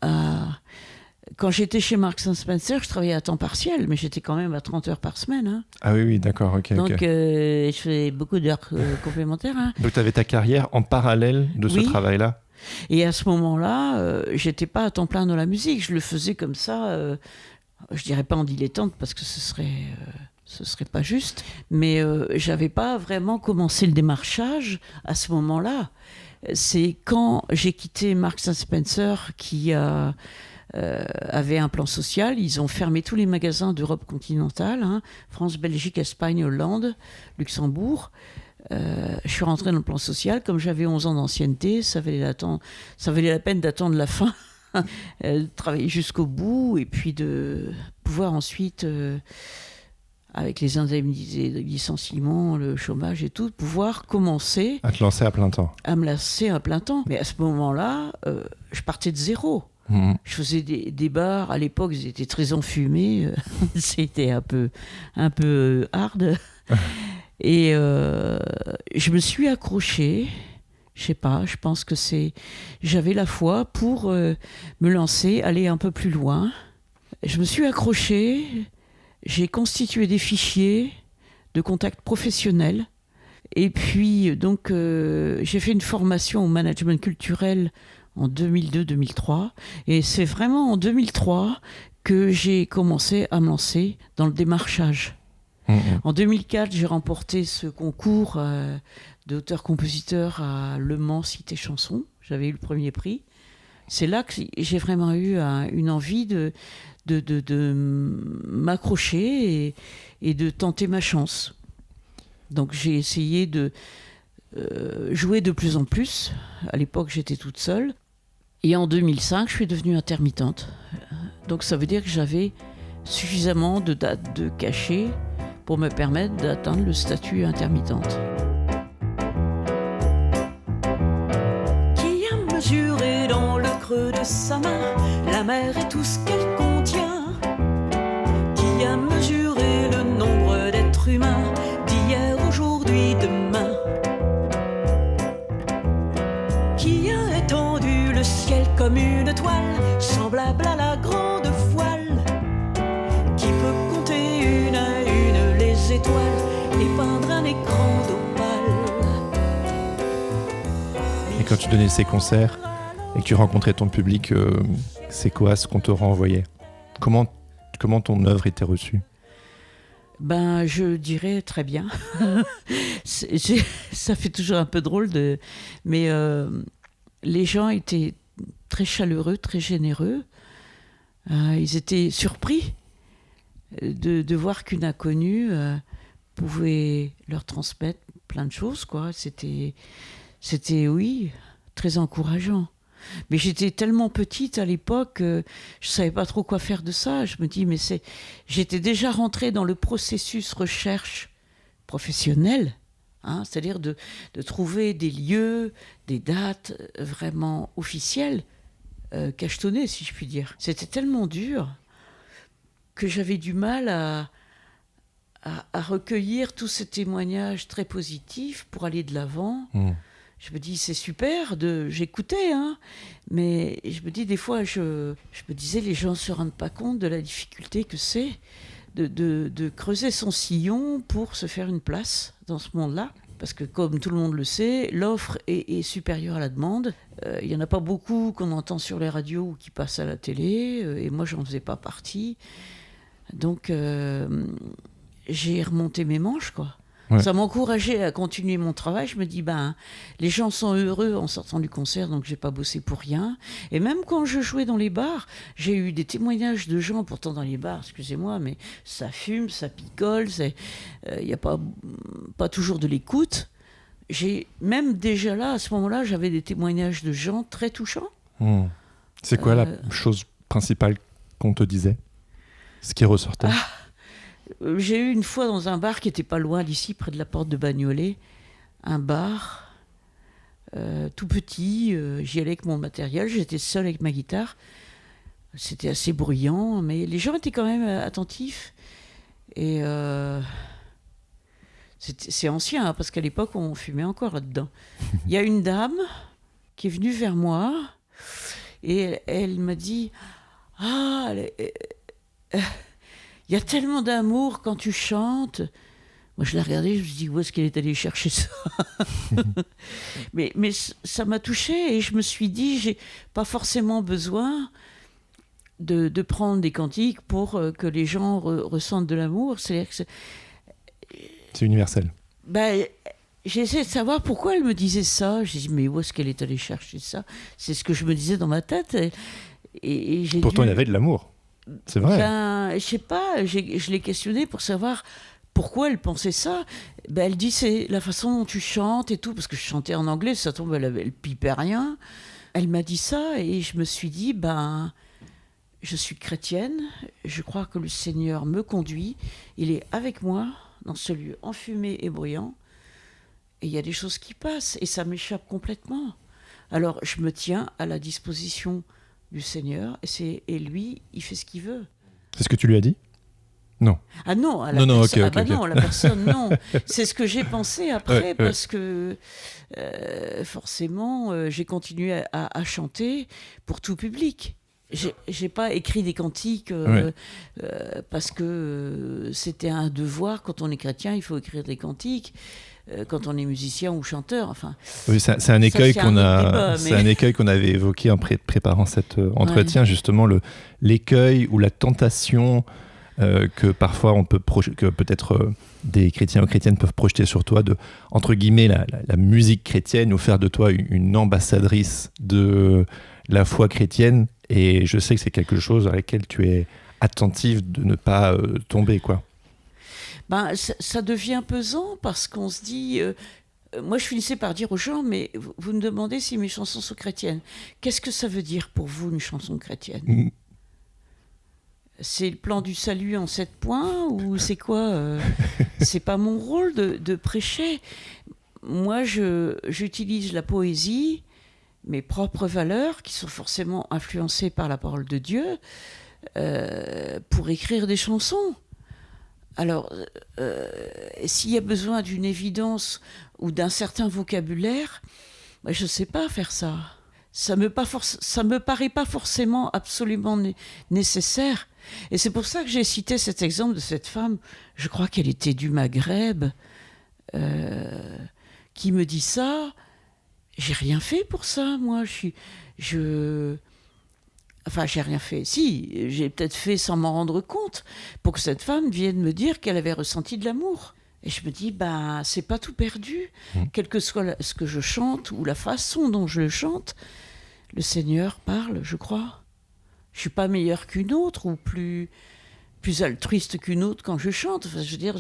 Quand j'étais chez Marks & Spencer, je travaillais à temps partiel, mais j'étais quand même à 30 heures par semaine. Hein. Ah oui, d'accord, ok. Donc, je faisais beaucoup d'heures complémentaires. Hein. Donc, tu avais ta carrière en parallèle de ce travail-là ? Et à ce moment-là, j'étais pas à temps plein dans la musique. Je le faisais comme ça, je dirais pas en dilettante, parce que ce serait pas juste. Mais j'avais pas vraiment commencé le démarchage à ce moment-là. C'est quand j'ai quitté Marks & Spencer qui avait un plan social. Ils ont fermé tous les magasins d'Europe continentale, hein, France, Belgique, Espagne, Hollande, Luxembourg. Je suis rentrée dans le plan social. Comme j'avais 11 ans d'ancienneté, ça valait la peine d'attendre la fin, de travailler jusqu'au bout et puis de pouvoir ensuite, avec les indemnités de licenciement, le chômage et tout, pouvoir commencer à te lancer à plein temps. À me lancer à plein temps. Mais à ce moment-là, je partais de zéro. Je faisais des bars, à l'époque ils étaient très enfumés, c'était un peu hard. Et je me suis accrochée, je sais pas, je pense que j'avais la foi pour me lancer, aller un peu plus loin. Je me suis accrochée, j'ai constitué des fichiers de contacts professionnels. Et puis donc j'ai fait une formation au management culturel en 2002-2003. Et c'est vraiment en 2003 que j'ai commencé à me lancer dans le démarchage. En 2004, j'ai remporté ce concours d'auteur-compositeur à Le Mans Cité Chanson. J'avais eu le premier prix. C'est là que j'ai vraiment eu une envie de m'accrocher et de tenter ma chance. Donc j'ai essayé de jouer de plus en plus. À l'époque, j'étais toute seule. Et en 2005, je suis devenue intermittente. Donc ça veut dire que j'avais suffisamment de dates de cachet pour me permettre d'atteindre le statut intermittente. Qui a mesuré dans le creux de sa main la mer et tout ce qu'elle contient? Qui a mesuré le nombre d'êtres humains d'hier, aujourd'hui, demain? Qui a étendu le ciel comme une toile, semblable à la grande voile? Qui peut compter une à une les étoiles et peindre un écran d'opale? Et quand tu donnais ces concerts et que tu rencontrais ton public, c'est quoi ce qu'on te renvoyait? Comment ton œuvre était reçue? Ben, je dirais très bien. Ça fait toujours un peu drôle, mais les gens étaient très chaleureux, très généreux. Ils étaient surpris de voir qu'une inconnue pouvait leur transmettre plein de choses, quoi. C'était, oui, très encourageant. Mais j'étais tellement petite à l'époque, je savais pas trop quoi faire de ça. Je me dis, j'étais déjà rentrée dans le processus recherche professionnelle, hein, c'est-à-dire de trouver des lieux, des dates vraiment officielles, cachetonnées, si je puis dire. C'était tellement dur que j'avais du mal à recueillir tous ces témoignages très positifs pour aller de l'avant. Je me dis, c'est super, j'écoutais, hein, mais je me dis, des fois, je me disais, les gens ne se rendent pas compte de la difficulté que c'est de creuser son sillon pour se faire une place dans ce monde-là. Parce que comme tout le monde le sait, l'offre est supérieure à la demande. Il n'y en a pas beaucoup qu'on entend sur les radios ou qui passent à la télé, et moi j'en faisais pas partie. Donc j'ai remonté mes manches, quoi. Ouais. Ça m'encourageait à continuer mon travail. Je me dis, les gens sont heureux en sortant du concert, donc j'ai pas bossé pour rien. Et même quand je jouais dans les bars, j'ai eu des témoignages de gens, pourtant dans les bars, excusez-moi, mais ça fume, ça picole, il n'y a pas toujours de l'écoute. Même déjà là, à ce moment-là, j'avais des témoignages de gens très touchants. C'est quoi la chose principale qu'on te disait ? Ce qui ressortait ? J'ai eu une fois dans un bar qui était pas loin d'ici, près de la porte de Bagnolet, un bar tout petit, j'y allais avec mon matériel, j'étais seule avec ma guitare, c'était assez bruyant, mais les gens étaient quand même attentifs, et c'est ancien, hein, parce qu'à l'époque on fumait encore là-dedans. Il y a une dame qui est venue vers moi, et elle m'a dit « Ah, il y a tellement d'amour quand tu chantes. » Moi, je l'ai regardée, je me suis dit, où est-ce qu'elle est allée chercher ça ? mais ça m'a touchée et je me suis dit, j'ai pas forcément besoin de prendre des cantiques pour que les gens ressentent de l'amour. C'est-à-dire que c'est universel. J'ai essayé de savoir pourquoi elle me disait ça. J'ai dit, mais où est-ce qu'elle est allée chercher ça ? C'est ce que je me disais dans ma tête. Et pourtant, il y avait de l'amour. C'est vrai. Je sais pas, je l'ai questionnée pour savoir pourquoi elle pensait ça. Elle dit, c'est la façon dont tu chantes et tout, parce que je chantais en anglais, ça tombe, elle pipait rien. Elle m'a dit ça et je me suis dit, je suis chrétienne, je crois que le Seigneur me conduit, il est avec moi dans ce lieu enfumé et bruyant, et il y a des choses qui passent et ça m'échappe complètement. Alors je me tiens à la disposition du Seigneur, et lui, il fait ce qu'il veut. C'est ce que tu lui as dit ? Non. Ah non, non, ok. La personne, non. C'est ce que j'ai pensé après, parce que forcément, j'ai continué à chanter pour tout public. J'ai pas écrit des cantiques parce que c'était un devoir. Quand on est chrétien, il faut écrire des cantiques. Quand on est musicien ou chanteur, enfin. Oui, c'est un écueil c'est un écueil qu'on avait évoqué en préparant cet entretien, justement l'écueil ou la tentation que parfois que peut-être des chrétiens ou chrétiennes peuvent projeter sur toi de, entre guillemets, la musique chrétienne, ou faire de toi une ambassadrice de la foi chrétienne. Et je sais que c'est quelque chose à laquelle tu es attentive de ne pas tomber, quoi. Ça devient pesant parce qu'on se dit... moi, je finissais par dire aux gens, mais vous me demandez si mes chansons sont chrétiennes. Qu'est-ce que ça veut dire pour vous, une chanson chrétienne ? C'est le plan du salut en 7 points ou c'est quoi ? C'est pas mon rôle de prêcher. Moi, j'utilise la poésie, mes propres valeurs, qui sont forcément influencées par la parole de Dieu, pour écrire des chansons. Alors, s'il y a besoin d'une évidence ou d'un certain vocabulaire, je ne sais pas faire ça. Ça me paraît pas forcément absolument nécessaire. Et c'est pour ça que j'ai cité cet exemple de cette femme, je crois qu'elle était du Maghreb, qui me dit ça. J'ai rien fait pour ça, moi. Enfin, j'ai rien fait. Si, j'ai peut-être fait sans m'en rendre compte, pour que cette femme vienne me dire qu'elle avait ressenti de l'amour. Et je me dis, c'est pas tout perdu. Quel que soit ce que je chante ou la façon dont je le chante, le Seigneur parle, je crois. Je suis pas meilleure qu'une autre ou plus altruiste qu'une autre quand je chante. Enfin, je veux dire,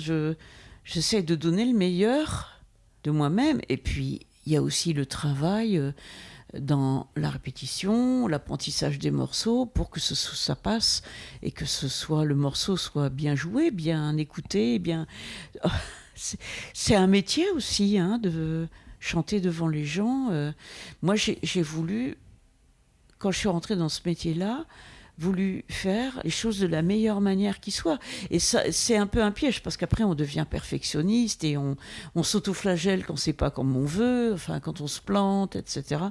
j'essaie de donner le meilleur de moi-même. Et puis, il y a aussi le travail dans la répétition, l'apprentissage des morceaux pour que ça passe et que le morceau soit bien joué, bien écouté, bien. C'est un métier aussi, de chanter devant les gens. Moi, j'ai voulu, quand je suis rentrée dans ce métier-là, voulu faire les choses de la meilleure manière qui soit. Et ça, c'est un peu un piège, parce qu'après, on devient perfectionniste et on s'autoflagelle quand c'est pas comme on veut, enfin, quand on se plante, etc.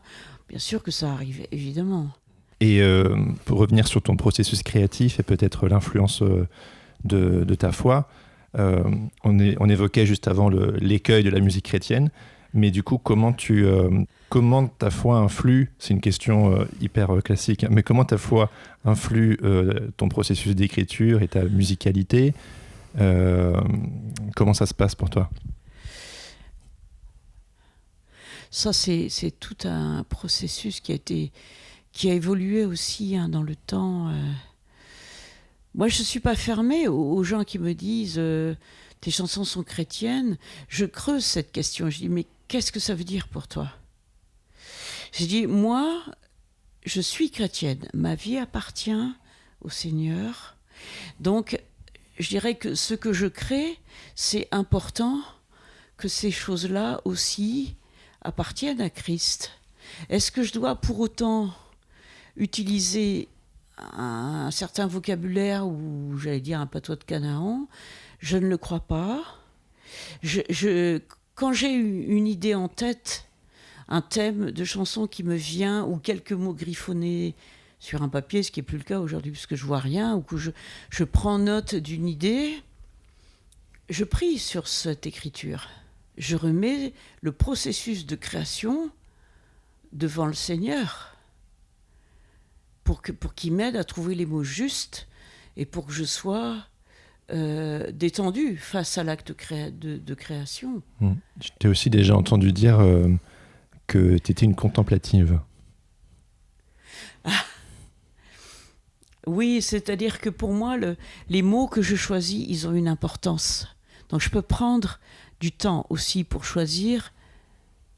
Bien sûr que ça arrive, évidemment. Et pour revenir sur ton processus créatif et peut-être l'influence de ta foi, On évoquait juste avant l'écueil de la musique chrétienne, mais du coup, comment ta foi influe, c'est une question hyper classique, mais comment ta foi influe ton processus d'écriture et ta musicalité? Comment ça se passe pour toi? Ça, c'est tout un processus qui a évolué aussi dans le temps. Moi, je ne suis pas fermée aux gens qui me disent tes chansons sont chrétiennes. Je creuse cette question. Je dis, mais qu'est-ce que ça veut dire pour toi? Je dis, moi, je suis chrétienne. Ma vie appartient au Seigneur. Donc, je dirais que ce que je crée, c'est important que ces choses-là aussi appartiennent à Christ. Est-ce que je dois pour autant utiliser un certain vocabulaire ou, j'allais dire, un patois de Canaan? Je ne le crois pas. Quand j'ai une idée en tête, un thème de chanson qui me vient, ou quelques mots griffonnés sur un papier, ce qui n'est plus le cas aujourd'hui puisque je ne vois rien, ou que je prends note d'une idée, je prie sur cette écriture. Je remets le processus de création devant le Seigneur pour qu'il m'aide à trouver les mots justes et pour que je sois détendu face à l'acte de création. Je t'ai aussi déjà entendu dire que tu étais une contemplative. Oui, c'est-à-dire que pour moi, les mots que je choisis, ils ont une importance. Donc je peux prendre du temps aussi pour choisir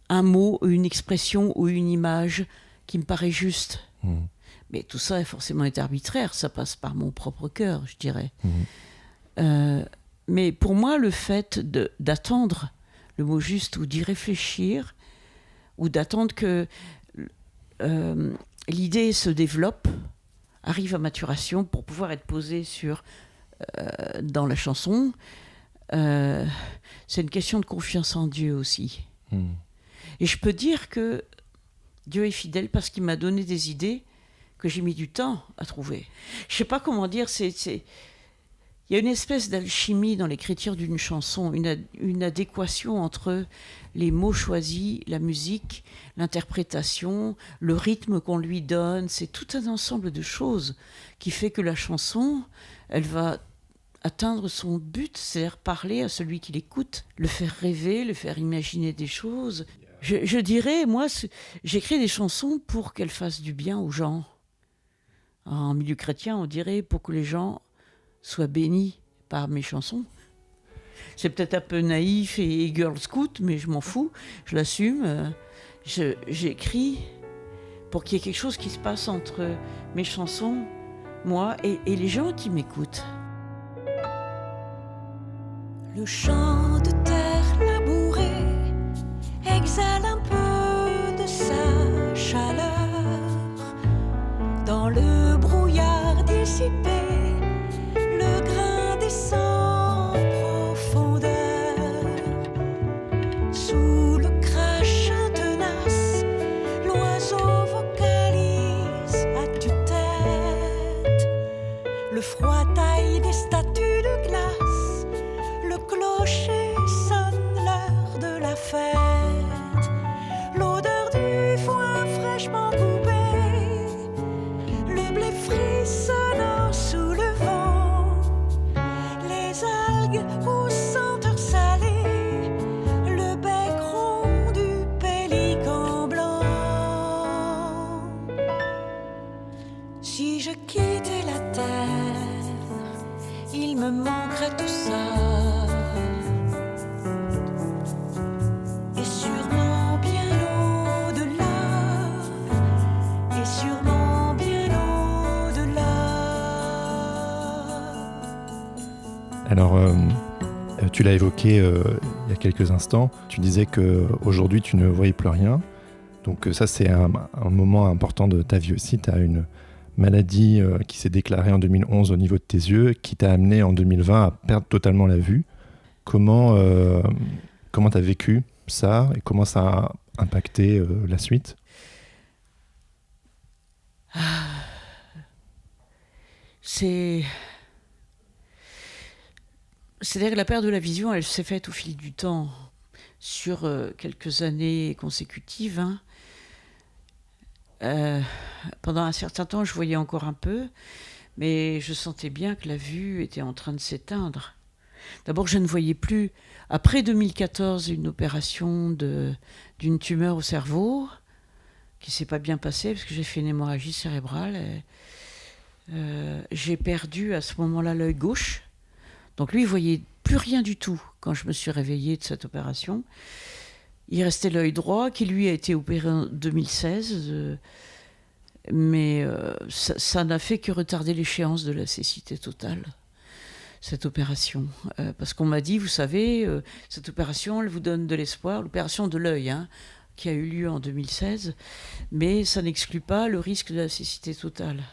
un mot, une expression ou une image qui me paraît juste. Mais tout ça, forcément, est arbitraire. Ça passe par mon propre cœur, je dirais. Mais pour moi, le fait d'attendre le mot juste ou d'y réfléchir, ou d'attendre que l'idée se développe, arrive à maturation pour pouvoir être posée dans la chanson, c'est une question de confiance en Dieu aussi. Et je peux dire que Dieu est fidèle parce qu'il m'a donné des idées que j'ai mis du temps à trouver. Je ne sais pas comment dire, il y a une espèce d'alchimie dans l'écriture d'une chanson, une adéquation entre les mots choisis, la musique, l'interprétation, le rythme qu'on lui donne. C'est tout un ensemble de choses qui fait que la chanson, elle va atteindre son but, c'est-à-dire parler à celui qui l'écoute, le faire rêver, le faire imaginer des choses. Je dirais, moi, j'écris des chansons pour qu'elles fassent du bien aux gens. En milieu chrétien, on dirait pour que les gens soient bénis par mes chansons. C'est peut-être un peu naïf et girl scout, mais je m'en fous, je l'assume. J'écris pour qu'il y ait quelque chose qui se passe entre mes chansons, moi, et les gens qui m'écoutent. Le champ de terre labouré exhale un peu de sa chaleur. Dans le brouillard dissipé, le grain descend en profondeur. Sous le crachin tenace, l'oiseau vocalise à tue-tête. Le froid taille des statues de glace, le clocher sonne l'heure de la fête. L'odeur du foin fraîchement coupé, le blé frissonnant sous le vent, les algues aux senteurs salées, le bec rond du pélican blanc. Si je quittais la terre, il me manquerait tout ça. Et sûrement bien au-delà, et sûrement bien au-delà. Alors, tu l'as évoqué il y a quelques instants. Tu disais qu'aujourd'hui, tu ne voyais plus rien. Donc ça, c'est un moment important de ta vie aussi. Tu as une maladie qui s'est déclarée en 2011 au niveau de tes yeux, qui t'a amené en 2020 à perdre totalement la vue. Comment tu as vécu ça et comment ça a impacté la suite? C'est-à-dire que la perte de la vision, elle s'est faite au fil du temps, sur quelques années consécutives. Hein. Pendant un certain temps, je voyais encore un peu, mais je sentais bien que la vue était en train de s'éteindre. D'abord, je ne voyais plus. Après 2014, une opération d'une tumeur au cerveau qui ne s'est pas bien passée parce que j'ai fait une hémorragie cérébrale. J'ai perdu à ce moment-là l'œil gauche. Donc lui, il ne voyait plus rien du tout quand je me suis réveillée de cette opération. Il restait l'œil droit qui, lui, a été opéré en 2016. Mais ça n'a fait que retarder l'échéance de la cécité totale, cette opération. Parce qu'on m'a dit, vous savez, cette opération, elle vous donne de l'espoir, l'opération de l'œil, hein, qui a eu lieu en 2016, mais ça n'exclut pas le risque de la cécité totale.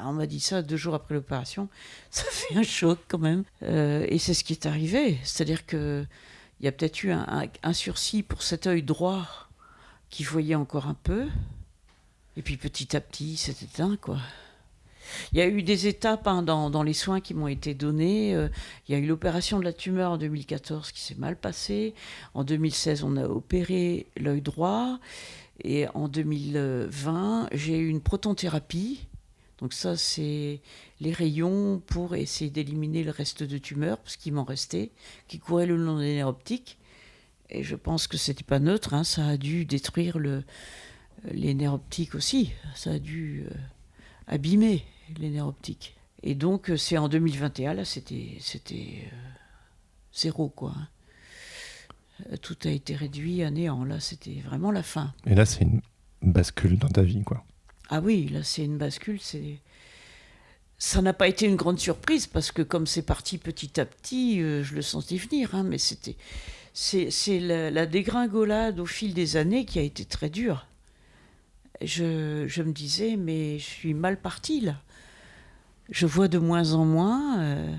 On m'a dit ça 2 jours après l'opération, ça fait un choc quand même. Et c'est ce qui est arrivé, c'est-à-dire qu'il y a peut-être eu un sursis pour cet œil droit qui voyait encore un peu, et puis petit à petit, c'est éteint, quoi. Il y a eu des étapes hein, dans les soins qui m'ont été donnés. Il y a eu l'opération de la tumeur en 2014 qui s'est mal passée. En 2016, on a opéré l'œil droit. Et en 2020, j'ai eu une protonthérapie. Donc ça, c'est les rayons pour essayer d'éliminer le reste de tumeur, parce qu'il m'en restait, qui courait le long des nerfs optiques. Et je pense que c'était pas neutre. Hein, ça a dû détruire les nerfs optiques aussi. Ça a dû abîmer les nerfs optiques. Et donc, c'est en 2021, là, c'était zéro, quoi. Tout a été réduit à néant. Là, c'était vraiment la fin. Et là, c'est une bascule dans ta vie, quoi. Ah oui, là, c'est une bascule. Ça n'a pas été une grande surprise, parce que comme c'est parti petit à petit, je le sentais venir. Hein, mais c'est la dégringolade au fil des années qui a été très dure. Je me disais, mais je suis mal partie, là. Je vois de moins en moins,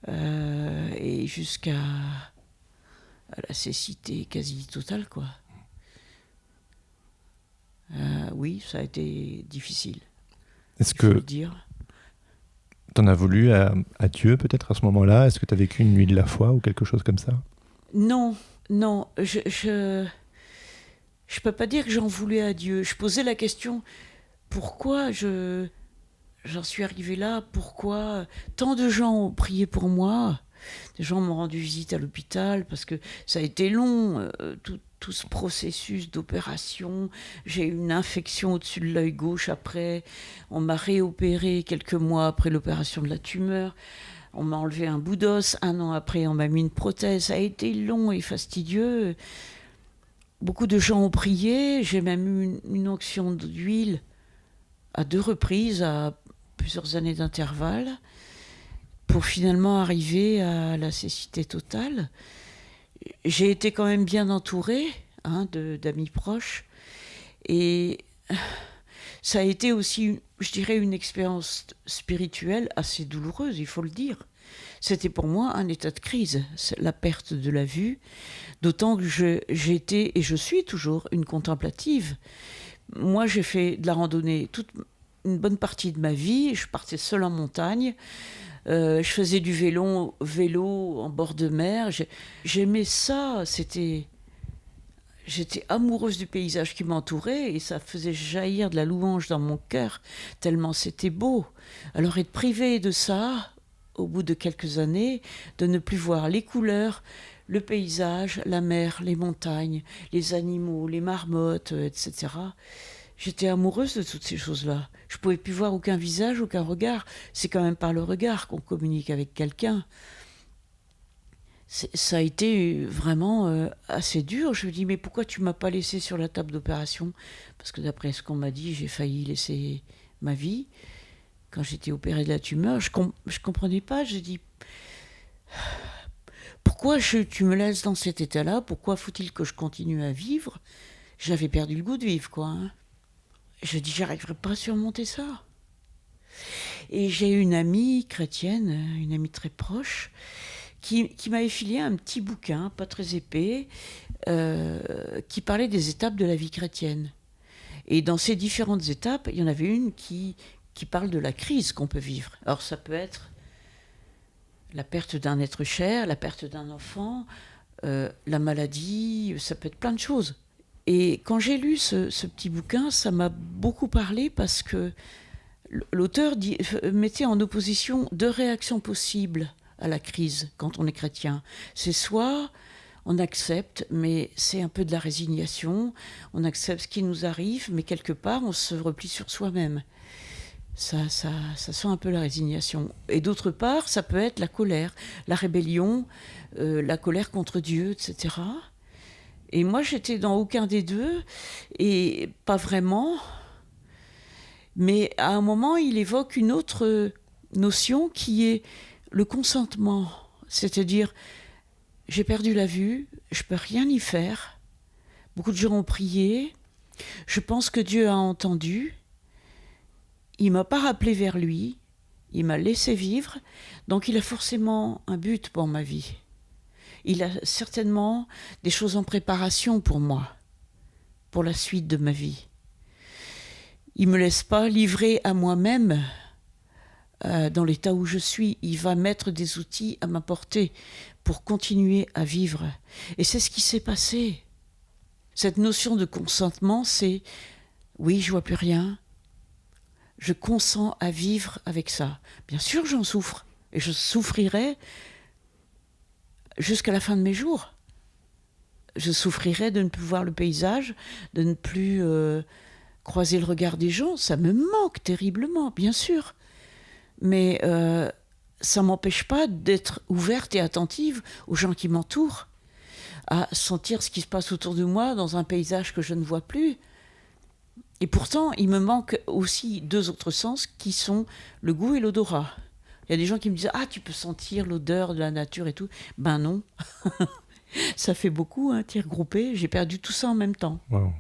et jusqu'à la cécité quasi totale, quoi. Oui, ça a été difficile. Est-ce que tu en as voulu à Dieu, peut-être, à ce moment-là ? Est-ce que tu as vécu une nuit de la foi ou quelque chose comme ça ? Non, je peux pas dire que j'en voulais à Dieu. Je posais la question, pourquoi j'en suis arrivée là ? Pourquoi tant de gens ont prié pour moi ? Des gens m'ont rendu visite à l'hôpital parce que ça a été long, tout ce processus d'opération. J'ai eu une infection au-dessus de l'œil gauche après. On m'a réopéré quelques mois après l'opération de la tumeur. On m'a enlevé un bout d'os. 1 an après, on m'a mis une prothèse. Ça a été long et fastidieux. Beaucoup de gens ont prié. J'ai même eu une onction d'huile à 2 reprises, à plusieurs années d'intervalle, pour finalement arriver à la cécité totale. J'ai été quand même bien entourée d'amis proches. Et ça a été aussi, je dirais, une expérience spirituelle assez douloureuse, il faut le dire. C'était pour moi un état de crise, la perte de la vue, d'autant que j'étais, et je suis toujours, une contemplative. Moi, j'ai fait de la randonnée une bonne partie de ma vie. Je partais seule en montagne. Je faisais du vélo en bord de mer. J'aimais ça. J'étais amoureuse du paysage qui m'entourait et ça faisait jaillir de la louange dans mon cœur, tellement c'était beau. Alors être privée de ça, au bout de quelques années, de ne plus voir les couleurs, le paysage, la mer, les montagnes, les animaux, les marmottes, etc. J'étais amoureuse de toutes ces choses-là. Je ne pouvais plus voir aucun visage, aucun regard. C'est quand même par le regard qu'on communique avec quelqu'un. Ça a été vraiment assez dur. Je me dis, mais pourquoi tu ne m'as pas laissé sur la table d'opération ? Parce que d'après ce qu'on m'a dit, j'ai failli laisser ma vie. Quand j'étais opérée de la tumeur, je ne comprenais pas. Je dis, pourquoi tu me laisses dans cet état-là ? Pourquoi faut-il que je continue à vivre ? J'avais perdu le goût de vivre, quoi. Hein. Je dis, j'arriverai pas à surmonter ça. Et j'ai une amie chrétienne, une amie très proche, qui m'avait filé un petit bouquin, pas très épais, qui parlait des étapes de la vie chrétienne. Et dans ces différentes étapes, il y en avait une qui parle de la crise qu'on peut vivre. Alors ça peut être la perte d'un être cher, la perte d'un enfant, la maladie, ça peut être plein de choses. Et quand j'ai lu ce petit bouquin, ça m'a beaucoup parlé parce que l'auteur mettait en opposition 2 réactions possibles à la crise quand on est chrétien. C'est soit on accepte, mais c'est un peu de la résignation, on accepte ce qui nous arrive, mais quelque part on se replie sur soi-même. Ça sent un peu la résignation. Et d'autre part, ça peut être la colère, la rébellion, la colère contre Dieu, etc. Et moi, j'étais dans aucun des deux, et pas vraiment. Mais à un moment, il évoque une autre notion qui est le consentement. C'est-à-dire, j'ai perdu la vue, je ne peux rien y faire. Beaucoup de gens ont prié. Je pense que Dieu a entendu. Il ne m'a pas rappelé vers lui. Il m'a laissé vivre. Donc, il a forcément un but pour ma vie. Il a certainement des choses en préparation pour moi, pour la suite de ma vie. Il ne me laisse pas livrer à moi-même dans l'état où je suis. Il va mettre des outils à ma portée pour continuer à vivre. Et c'est ce qui s'est passé. Cette notion de consentement, c'est « oui, je ne vois plus rien, je consens à vivre avec ça ». Bien sûr, j'en souffre, et je souffrirai jusqu'à la fin de mes jours. Je souffrirai de ne plus voir le paysage, de ne plus croiser le regard des gens. Ça me manque terriblement, bien sûr. Mais ça ne m'empêche pas d'être ouverte et attentive aux gens qui m'entourent, à sentir ce qui se passe autour de moi dans un paysage que je ne vois plus. Et pourtant, il me manque aussi 2 autres sens qui sont le goût et l'odorat. Il y a des gens qui me disent « Ah, tu peux sentir l'odeur de la nature et tout ». Ben non. Ça fait beaucoup, tir groupé. J'ai perdu tout ça en même temps. Wow.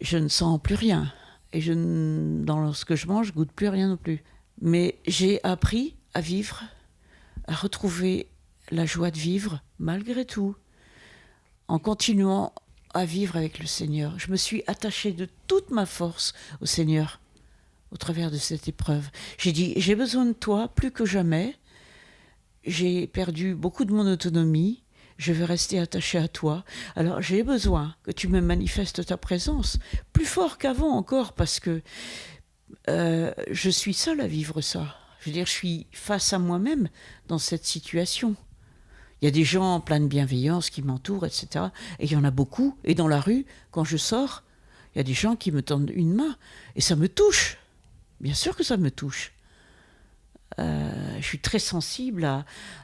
Je ne sens plus rien. Et dans ce que je mange, je ne goûte plus rien non plus. Mais j'ai appris à vivre, à retrouver la joie de vivre, malgré tout, en continuant à vivre avec le Seigneur. Je me suis attachée de toute ma force au Seigneur au travers de cette épreuve. J'ai dit, j'ai besoin de toi plus que jamais. J'ai perdu beaucoup de mon autonomie. Je veux rester attachée à toi. Alors j'ai besoin que tu me manifestes ta présence, plus fort qu'avant encore, parce que je suis seule à vivre ça. Je veux dire, je suis face à moi-même dans cette situation. Il y a des gens pleins de bienveillance qui m'entourent, etc. Et il y en a beaucoup. Et dans la rue, quand je sors, il y a des gens qui me tendent une main. Et ça me touche. Bien sûr que ça me touche. Je suis très sensible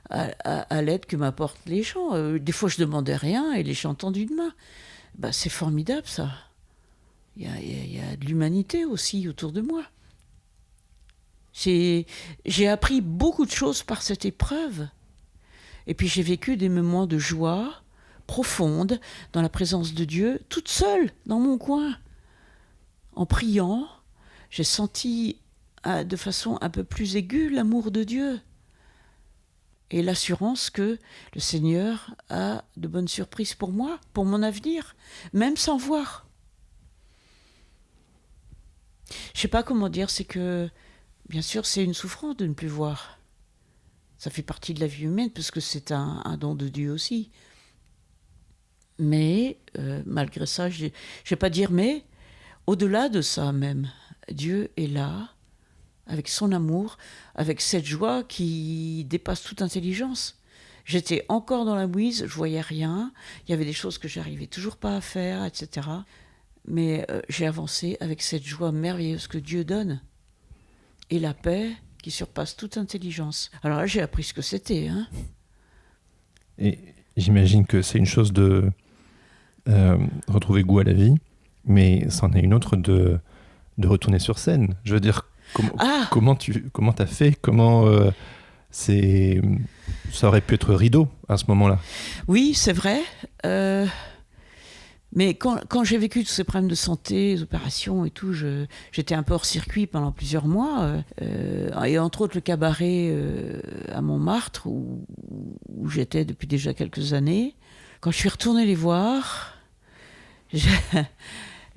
à l'aide que m'apportent les gens. Des fois, je ne demandais rien et les gens tendent une main. Ben, c'est formidable, ça. Il y a de l'humanité aussi autour de moi. J'ai appris beaucoup de choses par cette épreuve. Et puis j'ai vécu des moments de joie profonde dans la présence de Dieu, toute seule, dans mon coin. En priant, j'ai senti de façon un peu plus aiguë l'amour de Dieu. Et l'assurance que le Seigneur a de bonnes surprises pour moi, pour mon avenir, même sans voir. Je ne sais pas comment dire, c'est que, bien sûr, c'est une souffrance de ne plus voir. Ça fait partie de la vie humaine, parce que c'est un don de Dieu aussi. Mais, malgré ça, je ne vais pas dire mais, au-delà de ça même, Dieu est là, avec son amour, avec cette joie qui dépasse toute intelligence. J'étais encore dans la bouise, je voyais rien, il y avait des choses que j'arrivais toujours pas à faire, etc. Mais j'ai avancé avec cette joie merveilleuse que Dieu donne, et la paix qui surpasse toute intelligence. Alors là, j'ai appris ce que c'était. Et j'imagine que c'est une chose de retrouver goût à la vie, mais c'en est une autre de retourner sur scène. Je veux dire, comment t'as fait, ça aurait pu être rideau à ce moment-là. Oui, c'est vrai. Mais quand j'ai vécu tous ces problèmes de santé, les opérations et tout, j'étais un peu hors circuit pendant plusieurs mois. Et entre autres le cabaret à Montmartre, où j'étais depuis déjà quelques années. Quand je suis retournée les voir,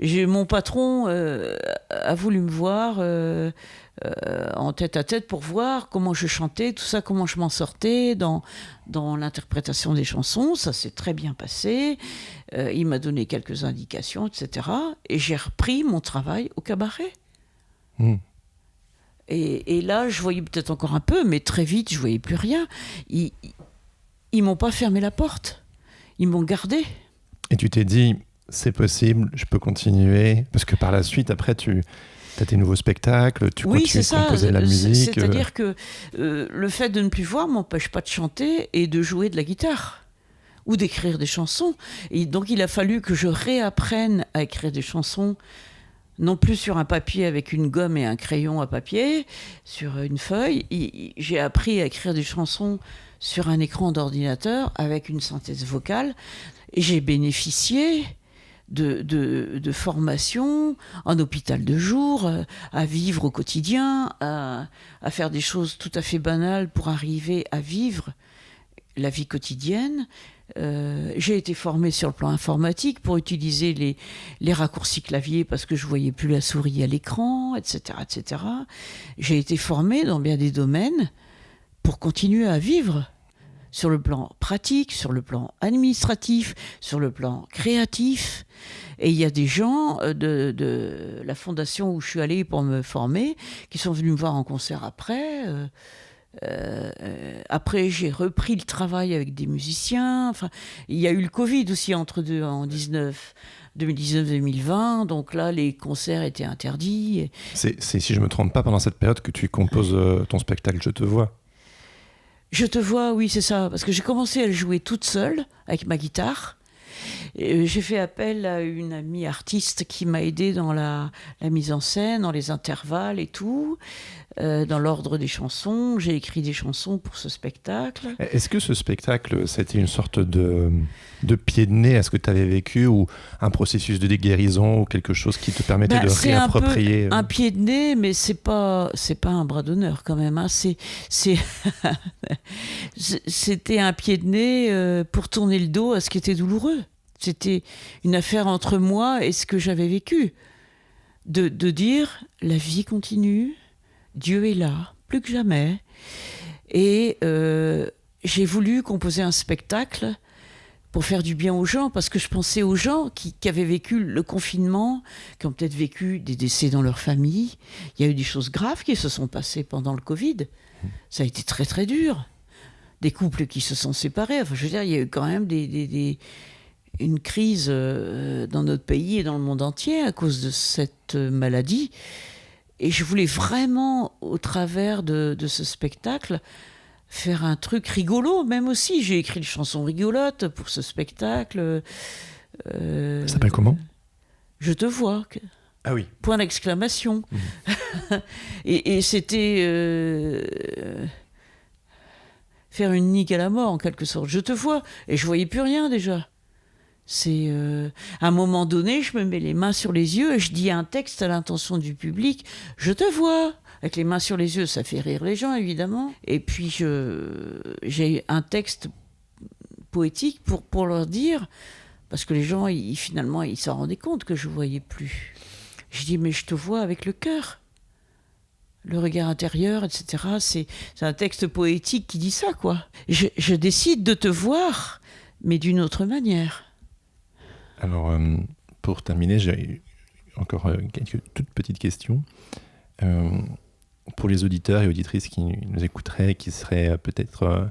Mon patron a voulu me voir en tête à tête pour voir comment je chantais, tout ça, comment je m'en sortais dans l'interprétation des chansons. Ça s'est très bien passé. Il m'a donné quelques indications, etc. Et j'ai repris mon travail au cabaret. Et là, je voyais peut-être encore un peu, mais très vite, je voyais plus rien. Ils m'ont pas fermé la porte. Ils m'ont gardé. Et tu t'es dit, c'est possible, je peux continuer. Parce que par la suite, après, tu as tes nouveaux spectacles, tu continues de composer de la musique. C'est-à-dire que le fait de ne plus voir m'empêche pas de chanter et de jouer de la guitare ou d'écrire des chansons. Et donc, il a fallu que je réapprenne à écrire des chansons, non plus sur un papier avec une gomme et un crayon à papier, sur une feuille. J'ai appris à écrire des chansons sur un écran d'ordinateur avec une synthèse vocale. Et j'ai bénéficié de formation en hôpital de jour, à vivre au quotidien, à faire des choses tout à fait banales pour arriver à vivre la vie quotidienne. J'ai été formée sur le plan informatique pour utiliser les raccourcis clavier parce que je voyais plus la souris à l'écran, etc., etc. J'ai été formée dans bien des domaines pour continuer à vivre sur le plan pratique, sur le plan administratif, sur le plan créatif. Et il y a des gens de la fondation où je suis allée pour me former qui sont venus me voir en concert après. Après, j'ai repris le travail avec des musiciens. Enfin, il y a eu le Covid aussi en 2019-2020. Donc là, les concerts étaient interdits. C'est, si je ne me trompe pas, pendant cette période que tu composes ton spectacle « Je te vois ». Je te vois, oui, c'est ça. Parce que j'ai commencé à le jouer toute seule, avec ma guitare. Et j'ai fait appel à une amie artiste qui m'a aidée dans la mise en scène, dans les intervalles et tout, dans l'ordre des chansons. J'ai écrit des chansons pour ce spectacle. Est-ce que ce spectacle, c'était une sorte de pied de nez à ce que tu avais vécu, ou un processus de guérison, ou quelque chose qui te permettait de réapproprier un pied de nez, mais c'est pas un bras d'honneur quand même. Hein. C'était un pied de nez pour tourner le dos à ce qui était douloureux. C'était une affaire entre moi et ce que j'avais vécu. De dire, la vie continue, Dieu est là, plus que jamais. Et j'ai voulu composer un spectacle pour faire du bien aux gens, parce que je pensais aux gens qui avaient vécu le confinement, qui ont peut-être vécu des décès dans leur famille. Il y a eu des choses graves qui se sont passées pendant le Covid. Ça a été très très dur. Des couples qui se sont séparés. Enfin, je veux dire, il y a eu quand même une crise dans notre pays et dans le monde entier à cause de cette maladie. Et je voulais vraiment, au travers de ce spectacle, faire un truc rigolo, même aussi. J'ai écrit une chanson rigolote pour ce spectacle. Ça s'appelle comment ? Je te vois. Ah oui. Point d'exclamation. Et c'était faire une nique à la mort, en quelque sorte. Je te vois. Et je voyais plus rien, déjà. C'est à un moment donné, je me mets les mains sur les yeux et je dis un texte à l'intention du public. Je te vois. Avec les mains sur les yeux, ça fait rire les gens, évidemment. Et puis, j'ai un texte poétique pour leur dire, parce que les gens, finalement, ils s'en rendaient compte que je ne voyais plus. Je dis, mais je te vois avec le cœur, le regard intérieur, etc. C'est un texte poétique qui dit ça, quoi. Je décide de te voir, mais d'une autre manière. Alors, pour terminer, j'ai encore quelques toutes petites questions. Pour les auditeurs et auditrices qui nous écouteraient, qui seraient peut-être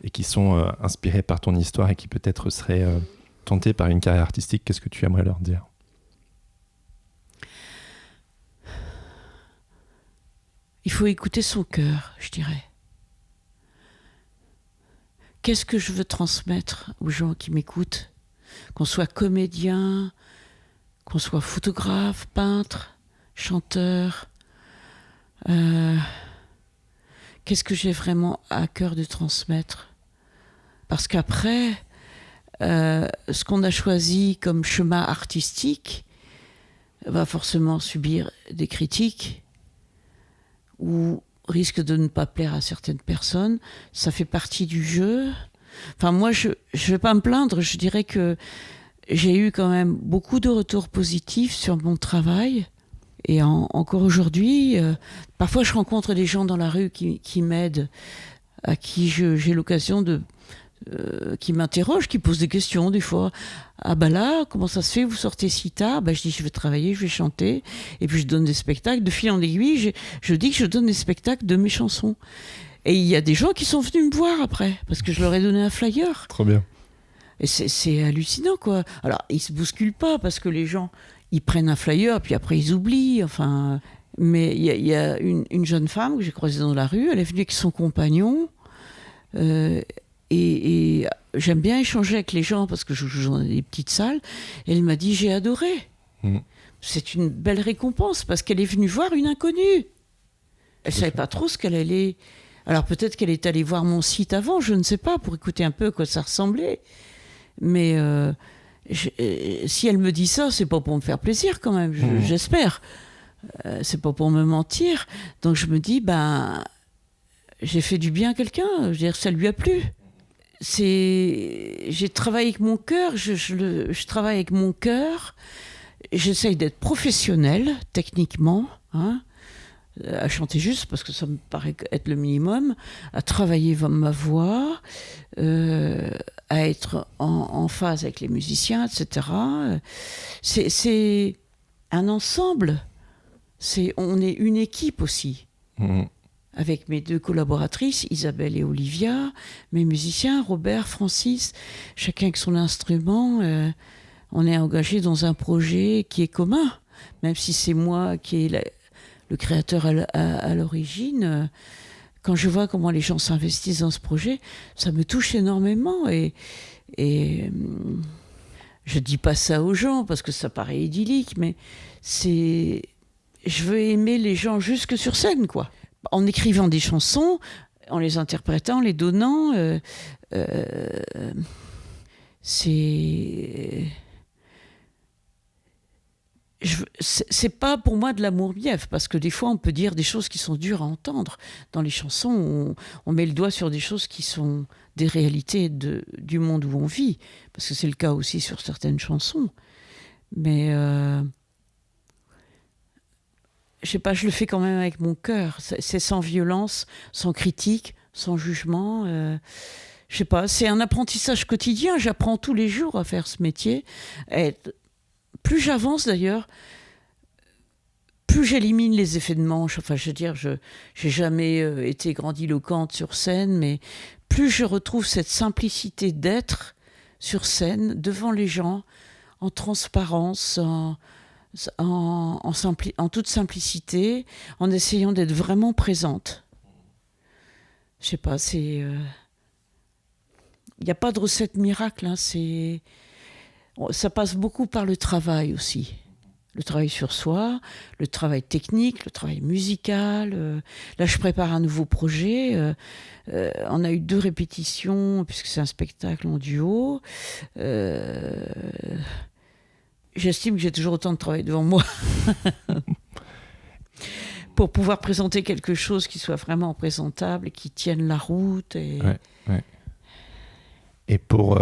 et qui sont inspirés par ton histoire et qui peut-être seraient tentés par une carrière artistique, qu'est-ce que tu aimerais leur dire ? Il faut écouter son cœur, je dirais. Qu'est-ce que je veux transmettre aux gens qui m'écoutent ? Qu'on soit comédien, qu'on soit photographe, peintre, chanteur. Qu'est-ce que j'ai vraiment à cœur de transmettre ? Parce qu'après, ce qu'on a choisi comme chemin artistique va forcément subir des critiques ou risque de ne pas plaire à certaines personnes. Ça fait partie du jeu. Enfin, moi, je vais pas me plaindre. Je dirais que j'ai eu quand même beaucoup de retours positifs sur mon travail. Et encore aujourd'hui, parfois je rencontre des gens dans la rue qui m'aident, à qui j'ai l'occasion qui m'interrogent, qui posent des questions des fois. Ah bah là, comment ça se fait, vous sortez si tard? Bah je dis je vais travailler, je vais chanter, et puis je donne des spectacles. De fil en aiguille, je dis que je donne des spectacles de mes chansons. Et il y a des gens qui sont venus me voir après, parce que je leur ai donné un flyer. Trop bien. Et c'est hallucinant, quoi. Alors, ils se bousculent pas, parce que les gens, ils prennent un flyer, puis après ils oublient, enfin... Mais il y a une jeune femme que j'ai croisée dans la rue, elle est venue avec son compagnon, et j'aime bien échanger avec les gens, parce que je joue dans des petites salles, et elle m'a dit, j'ai adoré. C'est une belle récompense, parce qu'elle est venue voir une inconnue. Elle savait pas trop ce qu'elle allait... Alors peut-être qu'elle est allée voir mon site avant, je ne sais pas, pour écouter un peu à quoi ça ressemblait. Mais si elle me dit ça, c'est pas pour me faire plaisir quand même, j'espère. C'est pas pour me mentir. Donc je me dis, j'ai fait du bien à quelqu'un, je veux dire, ça lui a plu. J'ai travaillé avec mon cœur, je travaille avec mon cœur, j'essaye d'être professionnelle, techniquement, hein, à chanter juste, parce que ça me paraît être le minimum, à travailler ma voix, à être en phase avec les musiciens, etc. C'est un ensemble. On est une équipe aussi. Avec mes 2 collaboratrices, Isabelle et Olivia, mes musiciens, Robert, Francis, chacun avec son instrument. On est engagé dans un projet qui est commun, même si c'est moi qui est le créateur à l'origine. Quand je vois comment les gens s'investissent dans ce projet, ça me touche énormément. Et je dis pas ça aux gens parce que ça paraît idyllique, mais je veux aimer les gens jusque sur scène, quoi. En écrivant des chansons, en les interprétant, en les donnant, c'est pas pour moi de l'amour-mièvre, parce que des fois on peut dire des choses qui sont dures à entendre. Dans les chansons, on met le doigt sur des choses qui sont des réalités du monde où on vit, parce que c'est le cas aussi sur certaines chansons. Mais je sais pas, je le fais quand même avec mon cœur. C'est sans violence, sans critique, sans jugement. Je sais pas, c'est un apprentissage quotidien. J'apprends tous les jours à faire ce métier. Plus j'avance d'ailleurs, plus j'élimine les effets de manche. Enfin, je veux dire, j'ai jamais été grandiloquente sur scène, mais plus je retrouve cette simplicité d'être sur scène, devant les gens, en transparence, en toute simplicité, en essayant d'être vraiment présente. Je sais pas, il n'y a pas de recette miracle, hein, ça passe beaucoup par le travail aussi. Le travail sur soi, le travail technique, le travail musical. Là, je prépare un nouveau projet. On a eu 2 répétitions, puisque c'est un spectacle en duo. J'estime que j'ai toujours autant de travail devant moi pour pouvoir présenter quelque chose qui soit vraiment présentable et qui tienne la route. Ouais. Et pour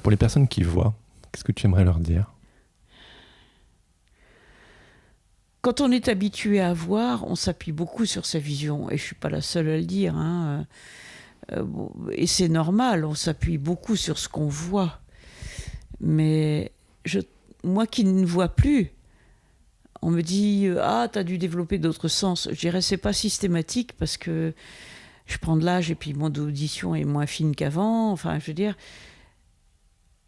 les personnes qui voient, qu'est-ce que tu aimerais leur dire ? Quand on est habitué à voir, on s'appuie beaucoup sur sa vision. Et je ne suis pas la seule à le dire. Hein. Et c'est normal, on s'appuie beaucoup sur ce qu'on voit. Mais moi qui ne vois plus, on me dit « Ah, tu as dû développer d'autres sens ». Je dirais « C'est pas systématique parce que je prends de l'âge et puis mon audition est moins fine qu'avant. » Enfin, je veux dire,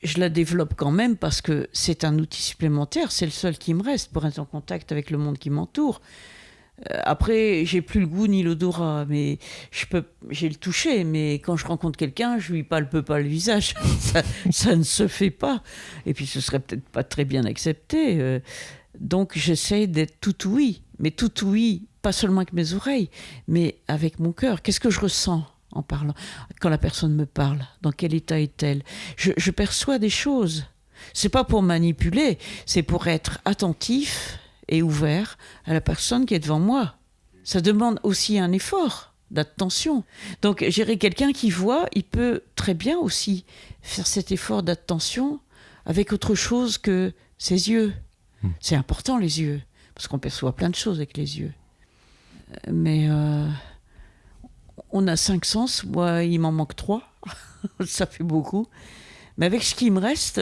je la développe quand même parce que c'est un outil supplémentaire. C'est le seul qui me reste pour être en contact avec le monde qui m'entoure. Après, j'ai plus le goût ni l'odorat, mais j'ai le toucher. Mais quand je rencontre quelqu'un, je lui palpe pas le visage. ça ne se fait pas. Et puis, ce serait peut-être pas très bien accepté. Donc, j'essaie d'être tout ouïe. Mais tout ouïe, pas seulement avec mes oreilles, mais avec mon cœur. Qu'est-ce que je ressens en parlant, quand la personne me parle? Dans quel état est-elle? Je perçois des choses. C'est pas pour manipuler, c'est pour être attentif et ouvert à la personne qui est devant moi. Ça demande aussi un effort d'attention. Donc, j'irai quelqu'un qui voit, il peut très bien aussi faire cet effort d'attention avec autre chose que ses yeux. C'est important, les yeux, parce qu'on perçoit plein de choses avec les yeux. Mais on a 5 sens, moi il m'en manque 3, ça fait beaucoup. Mais avec ce qui me reste,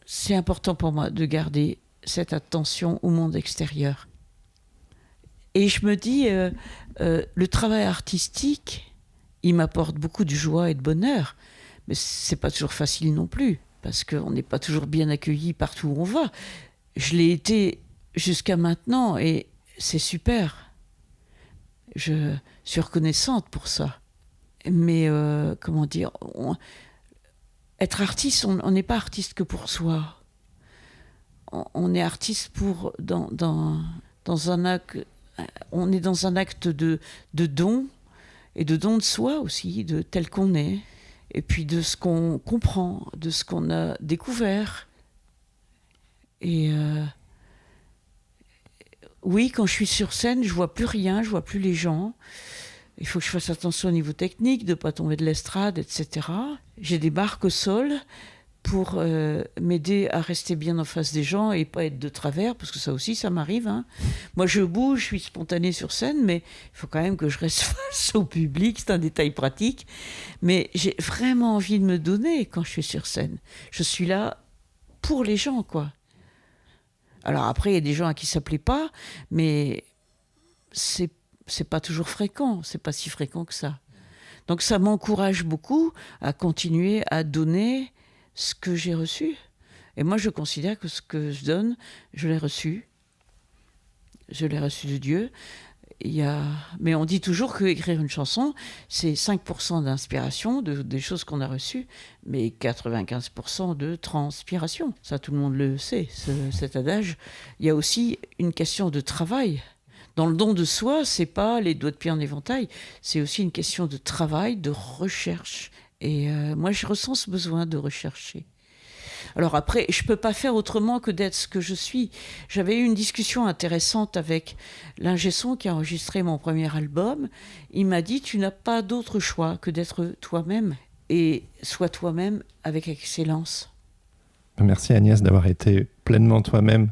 c'est important pour moi de garder cette attention au monde extérieur. Et je me dis, le travail artistique, il m'apporte beaucoup de joie et de bonheur, mais c'est pas toujours facile non plus, parce qu'on n'est pas toujours bien accueilli partout où on va. Je l'ai été jusqu'à maintenant, et c'est super. Je suis reconnaissante pour ça. Mais, comment dire, être artiste, on n'est pas artiste que pour soi. On est artiste dans un acte, on est dans un acte de don, et de don de soi aussi, de tel qu'on est, et puis de ce qu'on comprend, de ce qu'on a découvert. Et oui, quand je suis sur scène, je vois plus rien, je vois plus les gens. Il faut que je fasse attention au niveau technique, de ne pas tomber de l'estrade, etc. J'ai des marques au sol pour m'aider à rester bien en face des gens et pas être de travers, parce que ça aussi, ça m'arrive. Hein. Moi, je bouge, je suis spontanée sur scène, mais il faut quand même que je reste face au public, c'est un détail pratique. Mais j'ai vraiment envie de me donner quand je suis sur scène. Je suis là pour les gens, quoi. Alors après, il y a des gens à qui ça plaît pas, mais c'est pas toujours fréquent, c'est pas si fréquent que ça. Donc ça m'encourage beaucoup à continuer à donner ce que j'ai reçu. Et moi, je considère que ce que je donne, je l'ai reçu. Je l'ai reçu de Dieu. Mais on dit toujours qu'écrire une chanson, c'est 5% d'inspiration, des choses qu'on a reçues, mais 95% de transpiration. Ça, tout le monde le sait, cet adage. Il y a aussi une question de travail. Dans le don de soi, c'est pas les doigts de pied en éventail, c'est aussi une question de travail, de recherche. Et moi, je ressens ce besoin de rechercher. Alors après, je ne peux pas faire autrement que d'être ce que je suis. J'avais eu une discussion intéressante avec l'ingé son qui a enregistré mon premier album. Il m'a dit, tu n'as pas d'autre choix que d'être toi-même. Et sois toi-même avec excellence. Merci Agnès d'avoir été pleinement toi-même,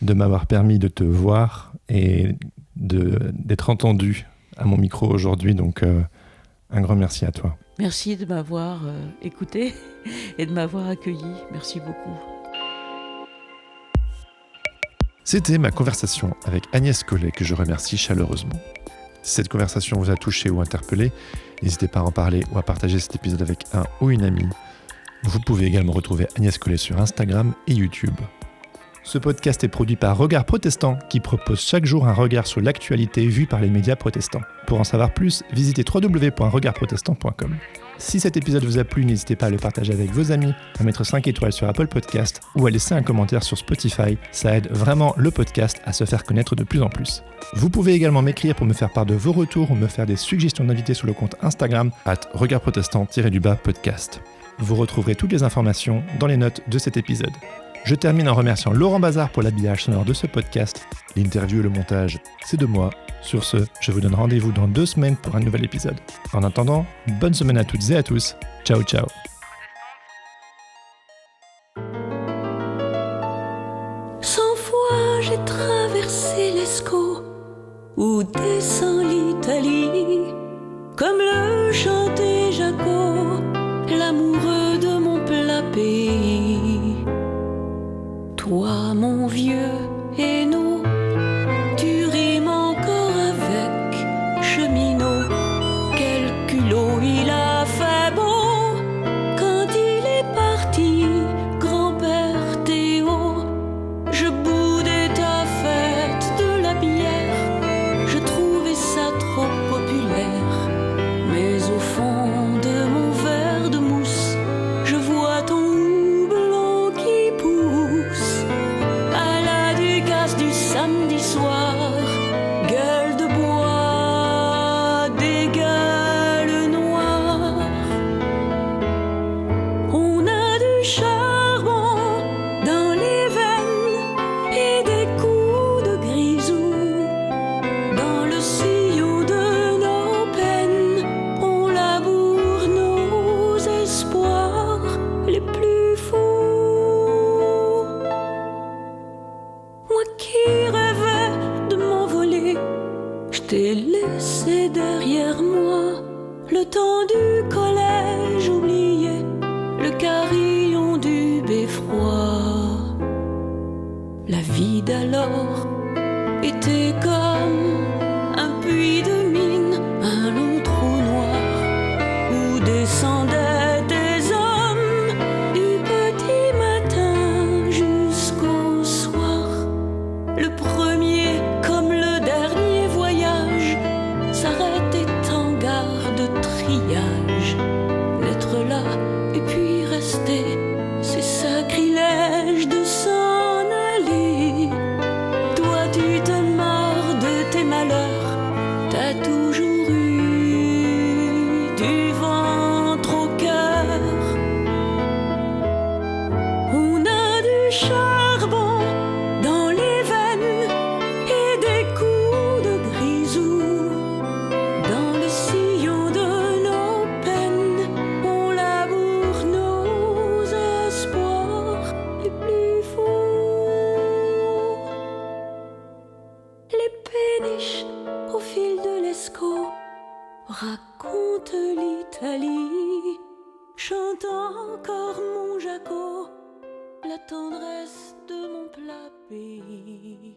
de m'avoir permis de te voir et d'être entendu à mon micro aujourd'hui. Donc un grand merci à toi. Merci de m'avoir écouté et de m'avoir accueilli. Merci beaucoup. C'était ma conversation avec Agnès Collet que je remercie chaleureusement. Si cette conversation vous a touché ou interpellé, n'hésitez pas à en parler ou à partager cet épisode avec un ou une amie. Vous pouvez également retrouver Agnès Collet sur Instagram et YouTube. Ce podcast est produit par Regard Protestant qui propose chaque jour un regard sur l'actualité vue par les médias protestants. Pour en savoir plus, visitez www.regardprotestant.com. Si cet épisode vous a plu, n'hésitez pas à le partager avec vos amis, à mettre 5 étoiles sur Apple Podcast ou à laisser un commentaire sur Spotify. Ça aide vraiment le podcast à se faire connaître de plus en plus. Vous pouvez également m'écrire pour me faire part de vos retours ou me faire des suggestions d'invités sur le compte Instagram @regardprotestant_podcast. Vous retrouverez toutes les informations dans les notes de cet épisode. Je termine en remerciant Laurent Bazar pour l'habillage sonore de ce podcast. L'interview et le montage, c'est de moi. Sur ce, je vous donne rendez-vous dans 2 semaines pour un nouvel épisode. En attendant, bonne semaine à toutes et à tous. Ciao, ciao. 100 fois j'ai traversé l'Escaut ou descend l'Italie, comme le chantait Jaco, l'amoureux de mon plat pays. Toi, mon vieux Hainaut, tu rimes encore avec cheminot. Quel culot il a fait beau quand il est parti, grand-père Théo. Je boudais ta fête de la bière, je trouvais ça trop populaire. Mais au fond de mon verre de mousse, je vois ton houblon qui pousse. À la Ducasse du samedi soir, gueule de bois, des gueules noires. le temps du collège oublié, le carillon du beffroi. La vie d'alors était comme un puits de mine, un long trou noir où descendaient des hommes du petit matin jusqu'au soir. Le premier comme le dernier voyage s'arrêtait en gare de triage. N'être là et puis rester, c'est sacrilège de s'en aller. Toi tu te marres de tes malheurs, t'as toujours eu du ventre au cœur. On a du charbon dans les veines et des coups de grisou dans le sillon de nos peines. On laboure nos espoirs les plus fous. Les péniches au fil de l'escaut racontent l'Italie. Chante encore mon Jaco, la tendresse de mon plat pays.